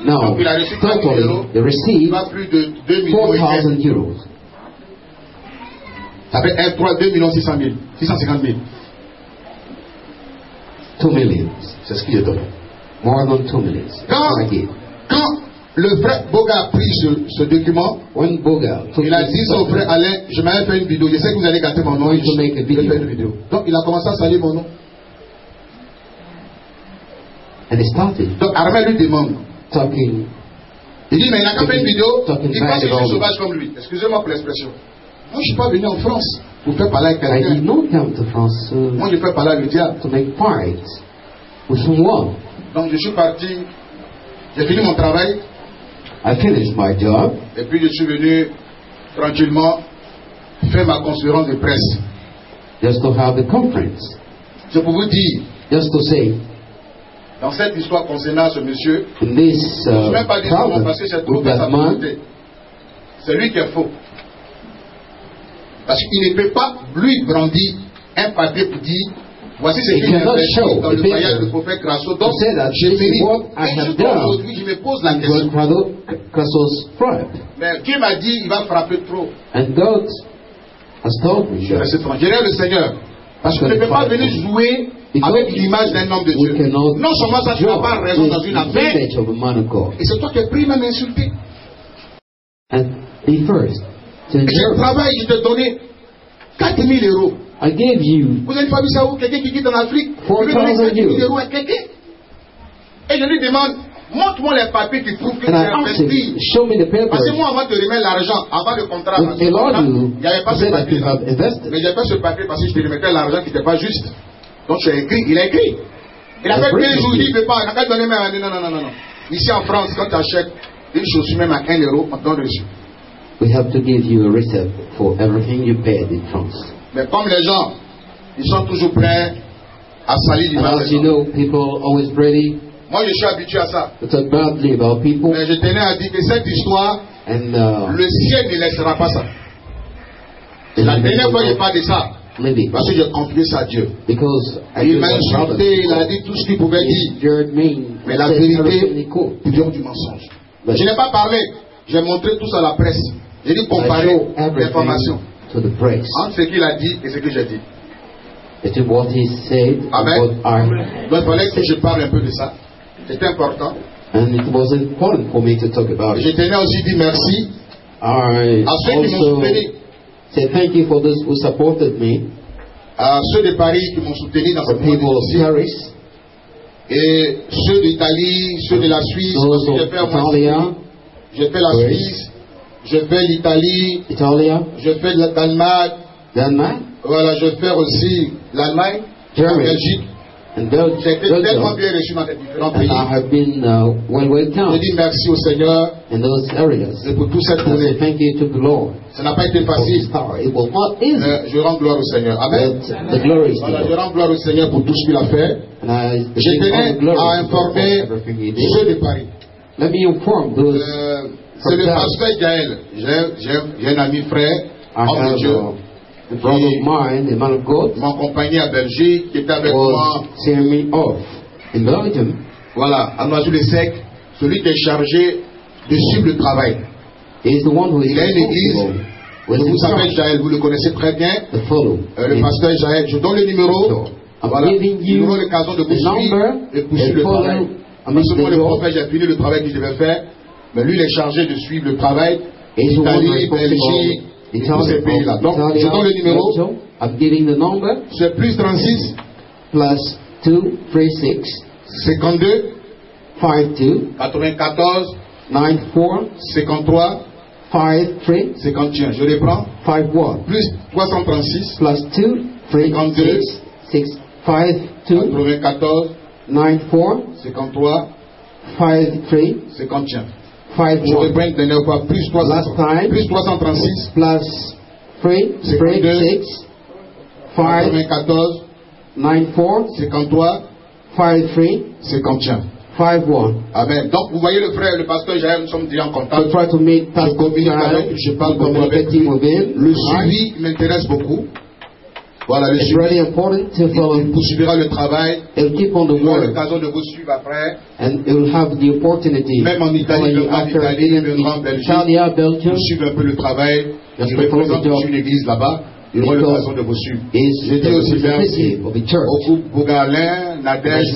Now, Donc, il a reçu 4000 totally, euros, they il received va plus de 2 millions et 4,000 quelques. euros. Ça fait 2 millions 600 000, 650 000. 2 million. C'est ce qu'il est donné. More than 2 million. That's what I gave. Quand le frère Boga a pris ce document, When Boga took il a this dit au document, frère Alain, je m'avais fait une vidéo, je sais que vous allez gâter mon nom, going to make a je vais faire une video. vidéo. Donc il a commencé à salir mon nom. And he started Donc Armel lui demande, talking. il dit mais il n'a qu'à faire une vidéo, Talking il pense que je bad suis about sauvage comme lui. Excusez-moi pour l'expression. Moi je ne suis pas venu en France pour faire parler avec I did quelqu'un. not come to France Moi je fais parler avec le diable. to make fight with someone. Donc je suis parti, j'ai fini mon travail, I finished my job et puis je suis venu tranquillement faire ma conférence de presse. just to have the conference. Je peux vous dire, Just to say, dans cette histoire concernant ce monsieur, in this je ne suis même pas dit son nom problem parce que c'est trop with de sa that man, volonté. C'est lui qui est faux. Parce qu'il ne peut pas lui brandir un papier pour dire voici ce He qu'il a cannot fait show dans the le paper voyage du prophète Grasso. Donc, to say that je this is mérite. what I Et have jusqu'à done. aujourd'hui, je me pose la God question. Grasso's fraud. Mais Dieu m'a dit il va frapper trop. And God has told me Je that reste tranquille. J'ai le Seigneur. Parce que je ne peux pas venir jouer avec l'image d'un homme de we Dieu. cannot Non seulement ça, tu n'as pas raison with dans une the affaire. image of a man of God. Et c'est toi qui as pris même insulté. And be first. To Et je endure. travaille, je t'ai donné 4 000 euros. I gave you Vous n'avez pas vu ça où quelqu'un qui quitte en Afrique, il veut donner 4 000 euros à quelqu'un. Et je lui demande, montre-moi les papiers qui prouvent que tu and I as asked him, investi. show me the Parce que papers moi, avant de te remettre l'argent, avant le contrat, which allowed you il n'y avait pas to ce say that papier. you have invested. Mais j'ai fait ce papier parce que je te remettais l'argent qui n'était pas juste. Donc tu as écrit, il a écrit. Il a The fait 15 break jours, il is dit, il ne peut pas, il n'a qu'à donner même un. Non, non, non, non, non. Ici en France, quand tu achètes une chaussure même à 1 euro, on te donne reçu. We have to give you a receipt for everything you paid in France. Mais comme les gens, ils sont toujours prêts à salir And l'image as des you gens. know, people always ready Moi, je suis habitué à ça. to talk badly about people, Mais je tenais à dire que cette histoire, and le ciel ne laissera pas ça. C'est la dernière fois que je parle de ça. living Parce que j'ai confié ça à Dieu. because I Il do m'a what brothers insulté, il a do. dit tout ce qu'il pouvait dire. He jeered me, Mais la said everything vérité, he could. il vient du mensonge. But Je n'ai pas parlé, j'ai montré tout ça à la presse. J'ai dit I comparer show l'information everything to the press. entre ce qu'il a dit et ce que j'ai dit. Between what he said and Amen. what I Donc il fallait que je parle un peu de ça. C'était important. and it was important for me to talk about Et je it. tenais aussi à dire merci I à ceux qui m'ont also soutenu, say thank you for those who supported me, à ceux de Paris qui m'ont soutenu dans the cette people of difficile, Paris, et ceux d'Italie, ceux de la Suisse, parce those que j'ai of fait à moi, Italia, j'ai fait la Oui. Suisse, j'ai fait l'Italie, Italia, j'ai fait le Danemark, Denmark, voilà, je vais faire aussi l'Allemagne, la Germany, Belgique, J'ai été tellement bien reçu dans les différents pays. I have been well welcomed. Je dis merci au Seigneur in those areas. pour toute cette journée. Thank you to the Lord. Ça n'a pas été facile. It was not easy. Je rends gloire au Seigneur. Amen. The glory is Voilà, je rends gloire au Seigneur pour tout ce qu'il a fait. Je tenais à informer ceux de Paris. Let me inform those. C'est le pasteur Gaël. J'ai un ami frère, homme de Dieu. A brother of mine, a man of God, m'accompagnait à Belgique, qui était avec moi. Send me off in Belgium. Voilà, à Noisy-le-Sec, celui qui est chargé de suivre le travail. Is the one who is il a une église. Vous savez Jaël, vous le connaissez très bien. Le pasteur Jaël, je donne le numéro. Voilà, nous aurons l'occasion de vous suivre et poursuivre le travail. Parce que moi, le prophète, j'ai fini le travail que je devais faire, mais lui, il est chargé de suivre le travail. Italie, Belgique, et tous ces pays-là. Donc, je donne le numéro. I'm giving the number. C'est plus 36 plus 236 52 52 94 94 53 53 51. Je reprends. 51 plus 336 plus 2 52 52 94 94 53 53 51. 51. Je reprends une dernière fois. Plus 336 plus 336 94 94 53 53 51. 51. Amen. Donc vous voyez le frère, le pasteur Jaël, nous sommes déjà en contact. Try to meet je communique avec, je parle beaucoup avec lui. Le suivi m'intéresse beaucoup. Voilà, le suivi. Really important to follow. Il poursuivra le travail. It'll keep on the il aura work. l'occasion de vous suivre après. And it will have the opportunity. Même en Italie, il viendra en Italie, il viendra en Belgique. Belgium. Suivre un peu le travail. Je représente une église là-bas. Il aura l'occasion de vous suivre. Je dis aussi merci au groupe Bougalin, Nadège,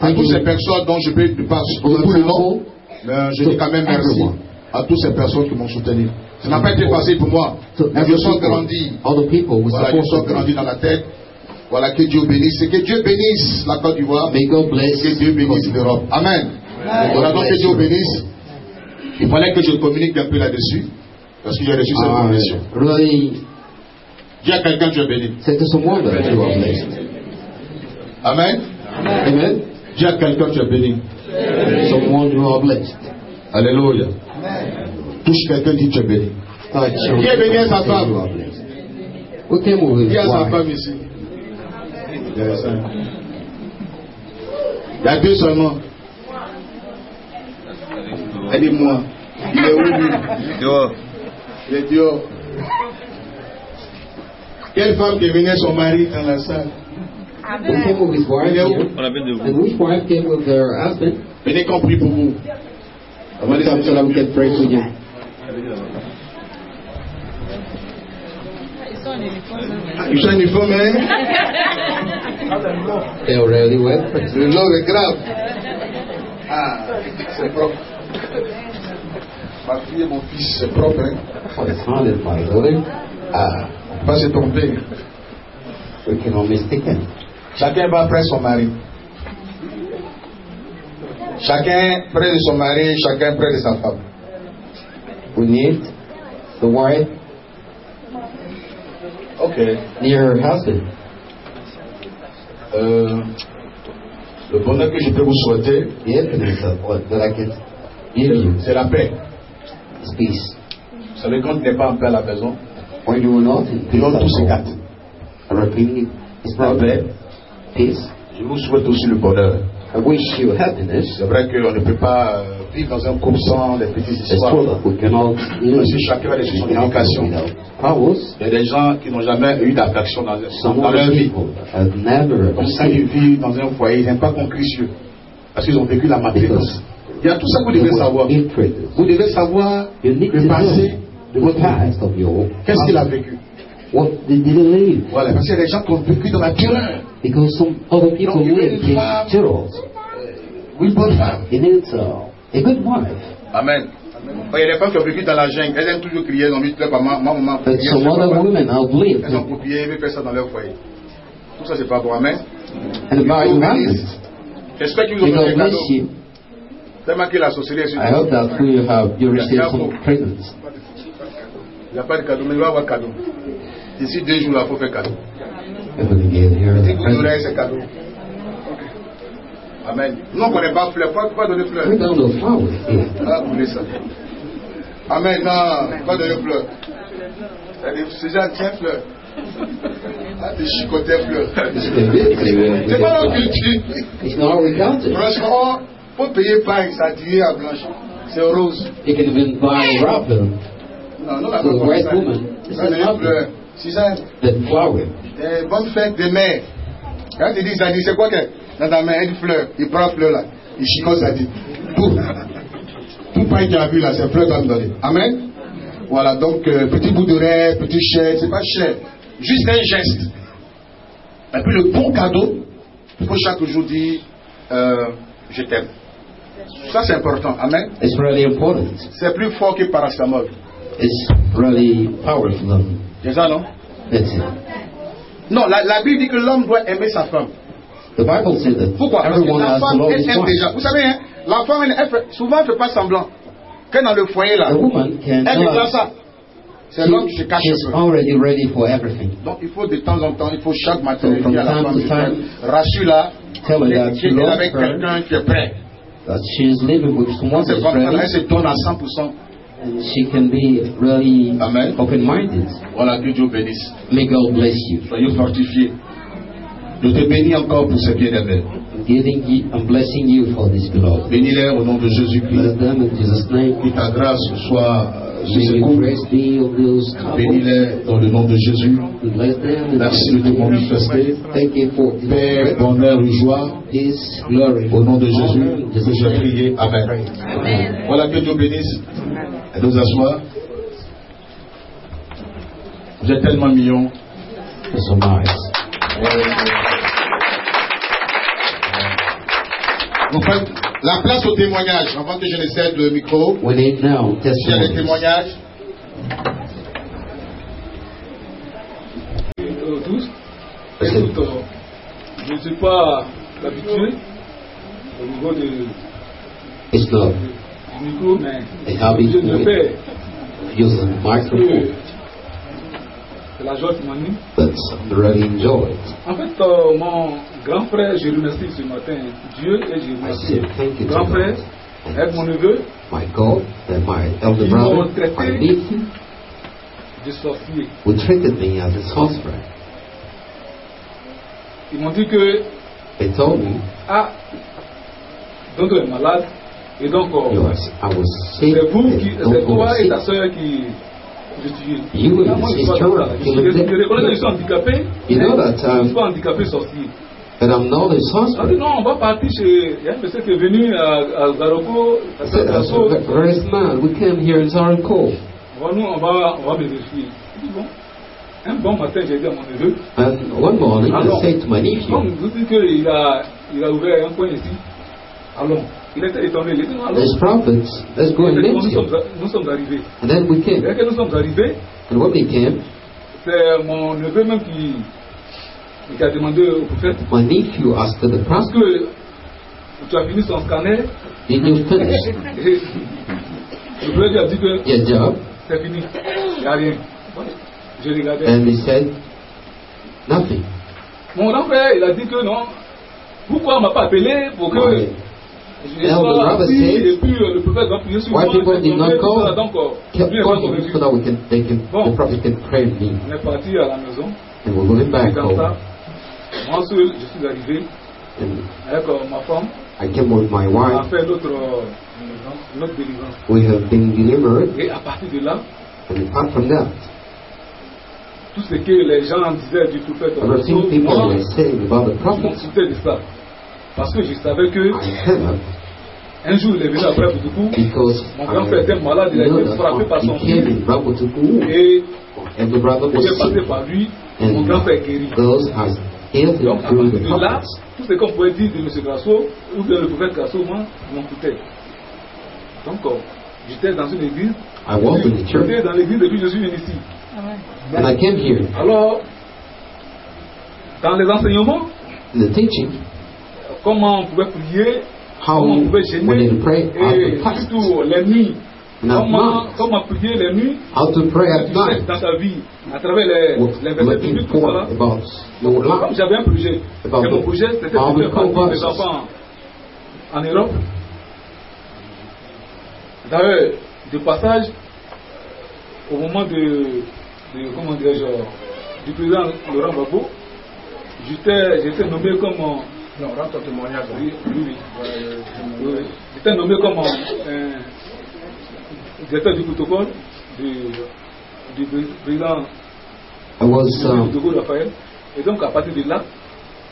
à toutes ces personnes dont je peux pas beaucoup le nom, mais je dis quand même merci à toutes ces personnes qui m'ont soutenu. Ça n'a pas été facile pour moi. Mais je suis grandi. Voilà, je suis grandi dans la tête. Voilà, que Dieu bénisse. Et que Dieu bénisse la Côte d'Ivoire. Et que Dieu bénisse l'Europe. Amen. Voilà, donc que Dieu bénisse. Il fallait que je communique un peu là-dessus. Parce que j'ai reçu cette information. Dis à quelqu'un tu es béni. Amen. Amen. Dis à quelqu'un tu es béni. Someone you are blessed. Alléluia. Touche quelqu'un, dit tu es béni. Qui est béni à sa femme? Qui a sa femme ici? Il y a deux seulement. Aidez-moi. Il est où lui? Dehors. Il est dehors. Quelle femme qui venait son mari dans la salle? Who came with his wife here? And which wife came with her husband? Venez qu'on prie pour vous. Avant de come so that we can pray for you. Ils sont uniformes, hein? They already went. Le love est grave. Ah, c'est propre. Ma fille et mon fils, c'est propre, hein? Ah, on peut pas se tromper. We can only stick in. Chacun va près de son mari. Chacun près de son mari, chacun près de sa femme. We need the wife near her husband. Le bonheur que je peux vous souhaiter, c'est la paix. It's peace. Vous savez, quand tu n'es pas en paix à la maison, when you are not in peace, tout s'écarte. It's not paix. Peace. Je vous souhaite aussi le bonheur. I wish you happiness. C'est vrai qu'on ne peut pas vivre dans un couple sans des petites histoires. Parce que chacun a des son éducation. Il y a des gens qui n'ont jamais eu d'affection dans leur vie. Donc quand ils vivent dans un foyer, ils n'aiment pas qu'on crie sur eux. Parce qu'ils ont vécu la maltraitance. Il y a tout ça que vous devez savoir. Vous devez savoir le passé de votre père. Qu'est-ce qu'il a vécu? What they didn't live. Voilà, parce qu'il y a des gens qui ont vécu dans la terreur. Because some other people live in terror. Une bonne femme. It needs a good wife. Amen. Il y a des femmes qui ont vécu dans la jungle. Elles aiment toujours crier. Elles ont mis tout leur maman. But some other women outlive. Elles ont copié. Elles veulent faire ça dans leur foyer. Tout ça, c'est pas bon. Amen. And the j'espère qu'ils vous ont fait des cadeaux. Tellement que la sorcellerie est sur I hope that you received some presents. Il n'y a pas de cadeau, mais il va y avoir cadeau. D'ici 2 jours, il faut faire cadeau. Everything here. Si vous aurez ces cadeaux. Amen. Nous, on ne connaît pas fleurs. Pas donner fleurs. We don't know flowers here. Ah, vous voulez ça. Amen. Non, pas donner fleurs. Ces gens tiennent fleurs. Ah, des chicotés fleurs. C'est pas leur culture. It's not recounted. Franchement, pour payer pain, ça dirait à blanche. C'est rose. You can even buy a wrapper. Non, non, So the white woman. It's ça not fleurs. C'est ça. the flower. Bonne fête de mère. Quand tu dis ça, dit c'est quoi que dans ta main, une fleur. Il prend fleur là. Il chicote, ça dit. Tout pain qu'il a vu là, c'est fleur qu'on me donne. Amen. Voilà, donc petit bout de rêve, petit cher, c'est pas cher. Juste un geste. Et puis le bon cadeau, il faut chaque jour dire je t'aime. Ça c'est important. Amen. It's really important. C'est plus fort que paracétamol. It's really powerful. C'est ça, non? That's it. Non, la Bible dit que l'homme doit aimer sa femme. The Bible says that Pourquoi? Parce que everyone la has to femme, love elle his aime wife. déjà. Vous savez, hein, la femme, souvent, elle ne fait pas semblant. Quand dans le foyer, là, The woman elle déclare cannot. ça. C'est l'homme qui se cache She's un peu. already ready for everything. Donc, il faut de temps en temps, il faut chaque matin So from dire à la time femme, to je time, t'aime. Rassure-la tell her that you qu'elle est love avec her, quelqu'un qui est prêt. that she's living with someone C'est that's comme ça, elle ready, se donne à 100%. and she can be really Amen. open-minded. Voilà, que Dieu bénisse. May God bless you. Soyez fortifiés. Je te bénis encore pour ces bien-aimés. I'm blessing you for this, beloved. Bénis-les au nom de Jésus-Christ. Bless them in Jesus' name. Que ta grâce soit sur May ce your couple. grace be on those couples. Bénis-les dans le nom de Jésus. Bless them in Merci Jesus' de te name. manifester. Thank you for Paix, bonheur et joie. His glory. Au nom de Jésus, In que Jesus' j'ai name. prié. Amen. Voilà, que Dieu bénisse. Et nous asseoir. Vous êtes tellement mignons. So nice. Vous faites la place au témoignage. Avant que je ne cède le micro, We need now s'il y a des testimonies. témoignages. Tous. Écoute, je ne suis pas habitué au niveau It's not du micro, mais a habit je le fais. using the microphone, C'est la joie qui m'anime. but I really enjoy it. En fait, mon grand frère, je remercie ce matin Dieu et je I remercie say thank you mon grand to frère God, avec mon neveu my God, that my elder Ils brother, m'ont traité. my nephew, de sorcier. who treated me as a sorcerer. Ils m'ont dit que, They told me donc tu es malade et donc I was sick, c'est vous and qui, don't c'est go toi et sick. ta soeur qui vous tuez. You and Là, moi, your je suis pas sister comme ça. Je reconnais que je suis handicapé. You know that, Je ne suis pas handicapé sorcier. But I'm not a On a dit sorcerer. non, on va partir chez. Il y a un monsieur qui est venu à Zaroko, à I said, Zaroko. where is man? We came here in Zarako. On va vérifier. Je dis bon. Un bon matin, j'ai dit à mon neveu. And one morning I said to my Comme nephew, vous dites qu'il a ouvert un coin ici. Allons. Il était étonné. Il a dit non, allons. there's prophets, let's go and meet him. Nous sommes arrivés. And then we came. Dès que nous sommes arrivés, And when we came, c'est mon neveu même qui a demandé au prophète my nephew asked the parce prophet, que tu as fini son scanner. did you finish Et le prophète lui a dit que your job? c'est fini. Il n'y a rien. Je regardais. And he said, nothing. Mon grand frère, il a dit que non. Pourquoi on ne m'a pas appelé pour que Why? je sois assis et puis le prophète va prier sur moi. Why people did not call? Donc, Kept lui, il va calling convaincu. so that the prophet can pray with me. On est parti à la maison. And we're going Et back comme home. ça, moi seul, je suis arrivé And avec ma femme. I came with my On a wife. fait notre délivrance. We have been delivered. Et à partir de là, And apart from that, tout ce que les gens disaient du prophète, everything people moi, were saying about the je prophet, m'en foutais de ça. Parce que je savais que I cannot, un jour il est venu après Boutoukou. because Mon grand frère était malade, il a know été frappé par that son he came fils. in Rabotuku, Et and the brother il est was passé sick, par lui. Mon grand frère est guéri. and those has healed him Donc à through partir the de là, prophets. tout ce qu'on pouvait dire de M. Grasso, ou bien le prophète Grasso, moi, je m'en foutais. Donc j'étais dans une église. I was in the church, J'étais dans l'église depuis que je suis venu ici. and I came here. Alors, dans les enseignements, In the teaching, comment on pouvait prier, how comment on pouvait when gêner, you pray, how et to fast, surtout les nuits. and at night, Comment prier les nuits how to pray at tu fais night, dans ta vie, à travers les versets looking bibliques, tout for ça. about your Comme life. j'avais un projet, About et mon the projet c'était de Bible faire partie verses. des enfants en Europe. D'ailleurs, de passage, au moment comment dirais-je, du président Laurent Gbagbo, j'étais nommé comme... Non, rends ton témoignage. Oui. J'étais nommé comme directeur du protocole du président Dogo Raphaël. Et donc, à partir de là,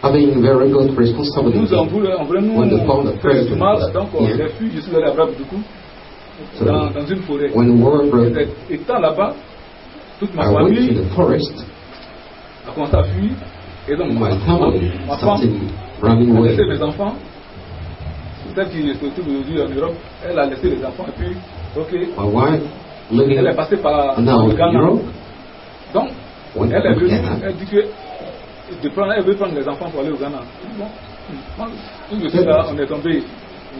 having very good responsibility nous avons voulu when the father faire du mal. president Donc, j'ai fui, je suis allé à Braque-du-Cou, dans une forêt. when war broke, Étant là-bas, toute ma I went to famille the forest. a commencé à fuir. Et donc, My family ma femme started running a away. laissé mes enfants. Celle qui se trouve aujourd'hui en Europe, elle a laissé les enfants. Et puis, My wife living elle est passée par now le in Ghana. Europe. Donc, Went elle est to venue, Ghana. elle dit que elle veut prendre les enfants pour aller au Ghana. Bon, moi, je suis là, on est tombé,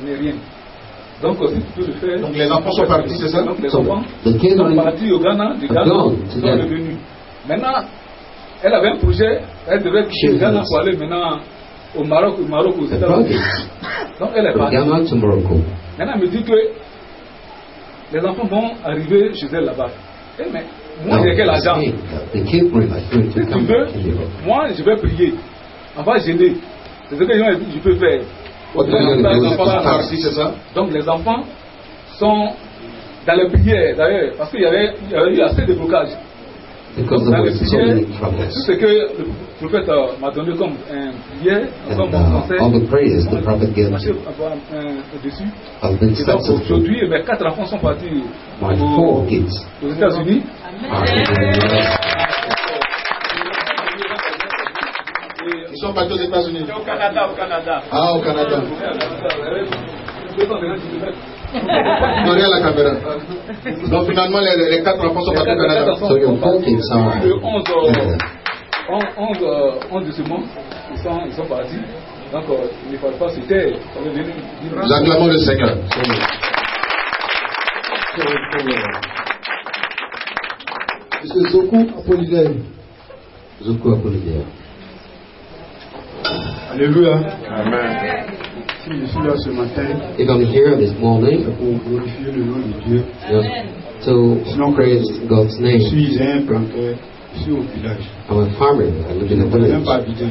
il n'est rien. Donc, si tu peux le faire. Donc, les enfants sont partis, c'est ça? Donc, les So, enfants the kids sont are partis au Ghana, du Ghana, gone ils sont together. revenus. Maintenant, elle avait un projet, elle devait quitter le Ghana pour aller maintenant au Maroc aux The États-Unis. brothers Donc, elle est from partie. Ghana to Morocco. Maintenant, elle me dit que les enfants vont arriver chez elle là-bas. Eh, mais moi, Now, j'ai quel argent? the kids were like going Si to tu come veux, back to Europe. moi, je vais prier. On va gêner. C'est ce que je peux faire. What are you going to do is Pas to partis, c'est ça? Donc, les enfants sont dans les prières, d'ailleurs, parce qu'il y avait eu assez de blocages. because Dans there les was so prières, many tout troubles. ce que le prophète m'a donné comme prière, comme And conseil, all the prayers the prophet gave marché me dessus. have been Et donc, successful. aujourd'hui, mes 4 enfants sont partis My 4 kids aux États-Unis. are in the US. Ils sont partis aux États-Unis. Au Canada. Ah, au Canada. Donnez à la caméra. Donc finalement, les 4 enfants sont partis au Canada. So your 4 kids are Le in 11 de ce mois, ils sont partis. Donc, il ne fallait pas se taire. Nous acclamons le Seigneur. Monsieur Zoku Apollinaire. Zuko Apollinaire. Alléluia. Amen. Si je suis là ce matin, If I'm here this morning, pour glorifier le nom de Dieu, just to praise God's je name. suis un planteur, je suis au village. I'm a farmer. I live Je in ne a connais même pas village. Abidjan.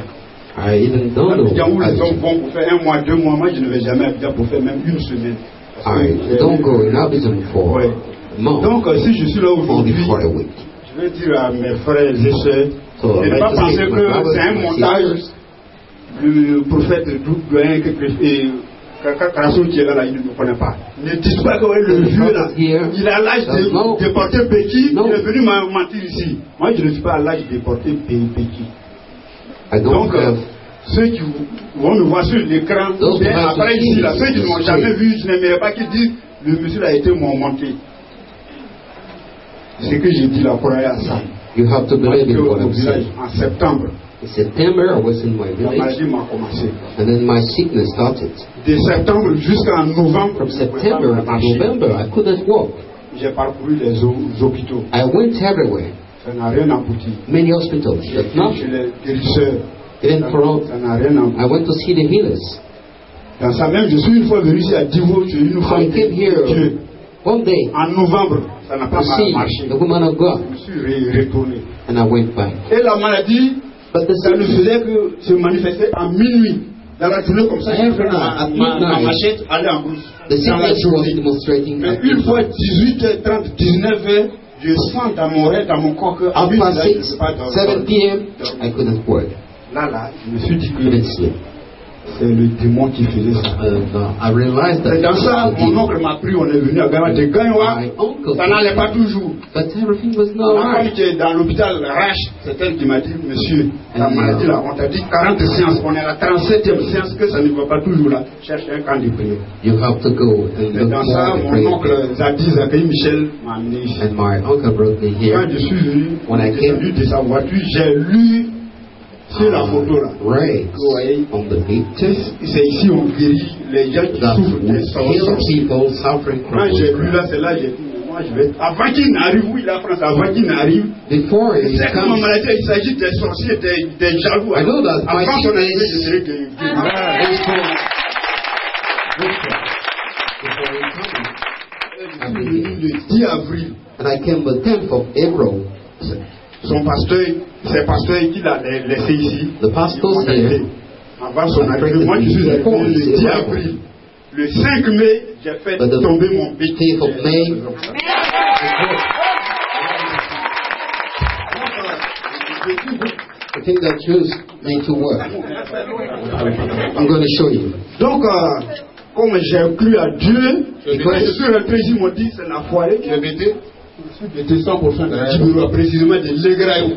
I even don't know Abidjan où les hommes Abidjan. vont pour faire 1 mois, 2 mois, moi je ne vais jamais à Abidjan pour faire même une semaine. Parce que I don't go in Abidjan for Ouais. a month, Donc si je suis là only aujourd'hui, for a week. je vais dire à mes frères et sœurs, So de ne I'd pas like to penser say to my que brothers c'est un and my montage. sisters, Le prophète doyen et Karasso qui est là, il ne me connaît pas. Ne dites pas que ouais, le vieux là, il a l'âge de porter Péki, il est venu mentir ici. Moi je ne suis pas à l'âge de porter Péki. I don't Donc have ceux qui vont me voir sur l'écran, Those bien who have après to ici see là, ceux qui ne m'ont this jamais way. vu, je n'aimerais pas qu'ils disent le monsieur a été monté. Ce que j'ai dit là pour aller à ça. you have to Moi believe j'étais in what au I'm village saying. en septembre. In September, I was in my La village, maladie m'a commencé. and then my sickness started. De septembre jusqu'en novembre, From je ne pouvais September pas to marcher. November, I couldn't walk. J'ai parcouru les hôpitaux. I went everywhere, Ça n'a rien abouti. many hospitals, J'ai but été not chez les guérisseurs. even for. Ça n'a rien abouti. I went to see the healers. Dans ça même, je suis une fois venu ici à Divo, chez une femme I came here Dieu. one day En novembre, ça n'a pas to see marché. the woman of God, Je suis retourné. and I went back. Et la maladie, But the ça ne sickness, faisait que se manifester à minuit. Dans la journée comme ça, je Every prenais night, at ma midnight, machette, aller en brousse. the Dans la sickness was journée. demonstrating Mais at une fois midnight. 18h30, 19h, je sens dans mon rêve, dans mon corps que After là, je ne 6, peux pas dormir. 7 p.m., I couldn't work. Là, je me suis dit que Couldn't sleep. c'est le démon qui faisait ça. I realized that Et dans ça, it was mon the oncle m'a pris, on est venu à Gama de Gagnoa. my uncle, Ça n'allait pas toujours. but everything was not Ma femme right. qui est dans l'hôpital Rache, c'est elle qui m'a dit, monsieur, la maladie là, on t'a dit 40 séances, on est à la 37e séance, que ça ne va pas toujours là. Cherche un camp de prière. You have to go and Et look dans more ça, and mon pray. oncle Zadi Zakaï Michel m'a amené ici. And my uncle brought me Quand here. je suis venu, on When I est came- descendu de sa voiture, j'ai lu sur la photo là. Right Vous voyez, on the beach c'est ici on guérit les gens qui that souffrent we des heal sorciers. people suffering from Quand j'ai lu witchcraft. là, c'est là j'ai dit, moi je vais. Avant qu'il n'arrive, oui, la France, avant qu'il n'arrive, Before it c'est que ma comes, maladie, il s'agit des sorciers, des jaloux. I know that my Avant son arrivée, je sickness serais guéri. 10 avril. And I came the 10th of April. Son pasteur, ses pasteurs qui l'a laissé ici. The pastors here. Avant son arrivée, moi je suis arrivé le 10 avril. Le 5 mai, j'ai fait tomber mon béquille. 5th of May. I think that shoes need to work. I'm going to show you. Donc, comme j'ai cru à Dieu, je suis rentré ici, ils m'ont dit c'est la foirée qui est bêtée. J'étais 100% de Djibouti, précisément de l'Egraï.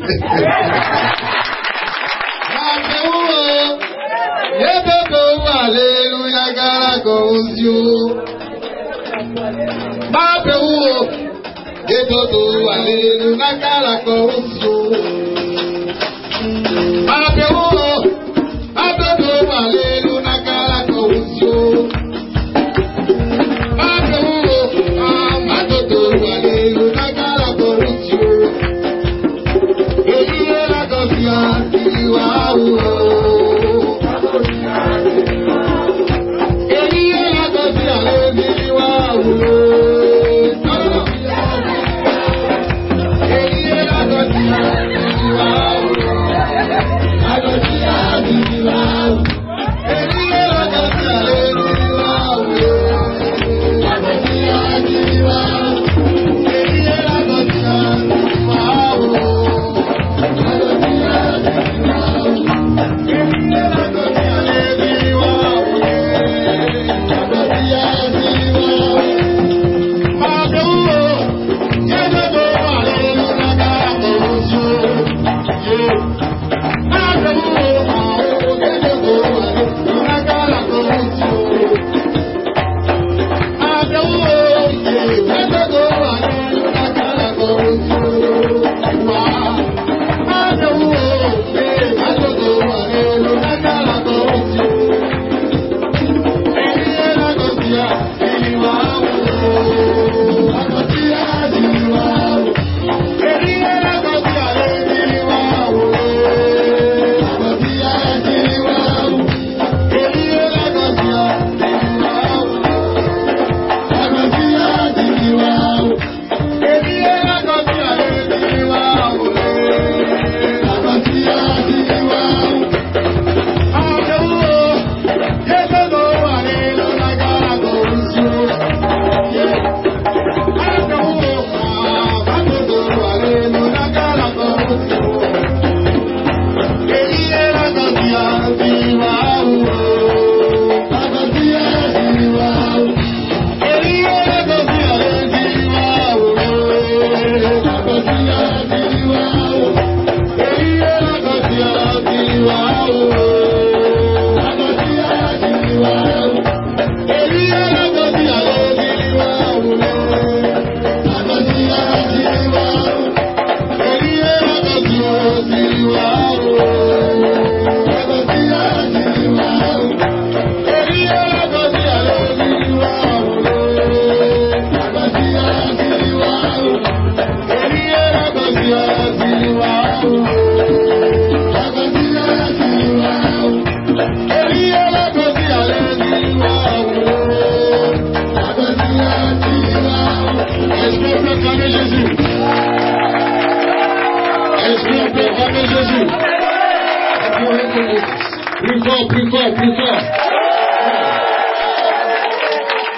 Plus fort.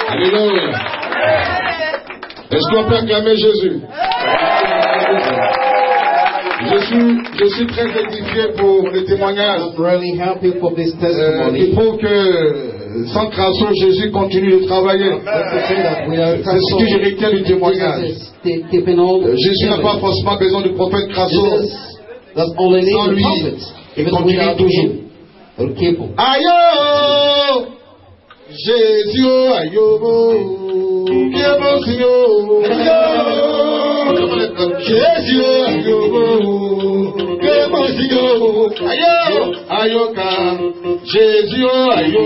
Alléluia. Est-ce qu'on peut acclamer Jésus? Je suis très édifié pour le témoignage. I'm really happy for this testimony. Il faut que sans Crasso, Jésus continue de travailler. C'est ce que je retiens du témoignage. Jésus n'a pas forcément besoin du prophète Crasso. Sans lui, il continue toujours. Ayo, Jésus, ayo, Jésus, ayo, Jésus, ayo,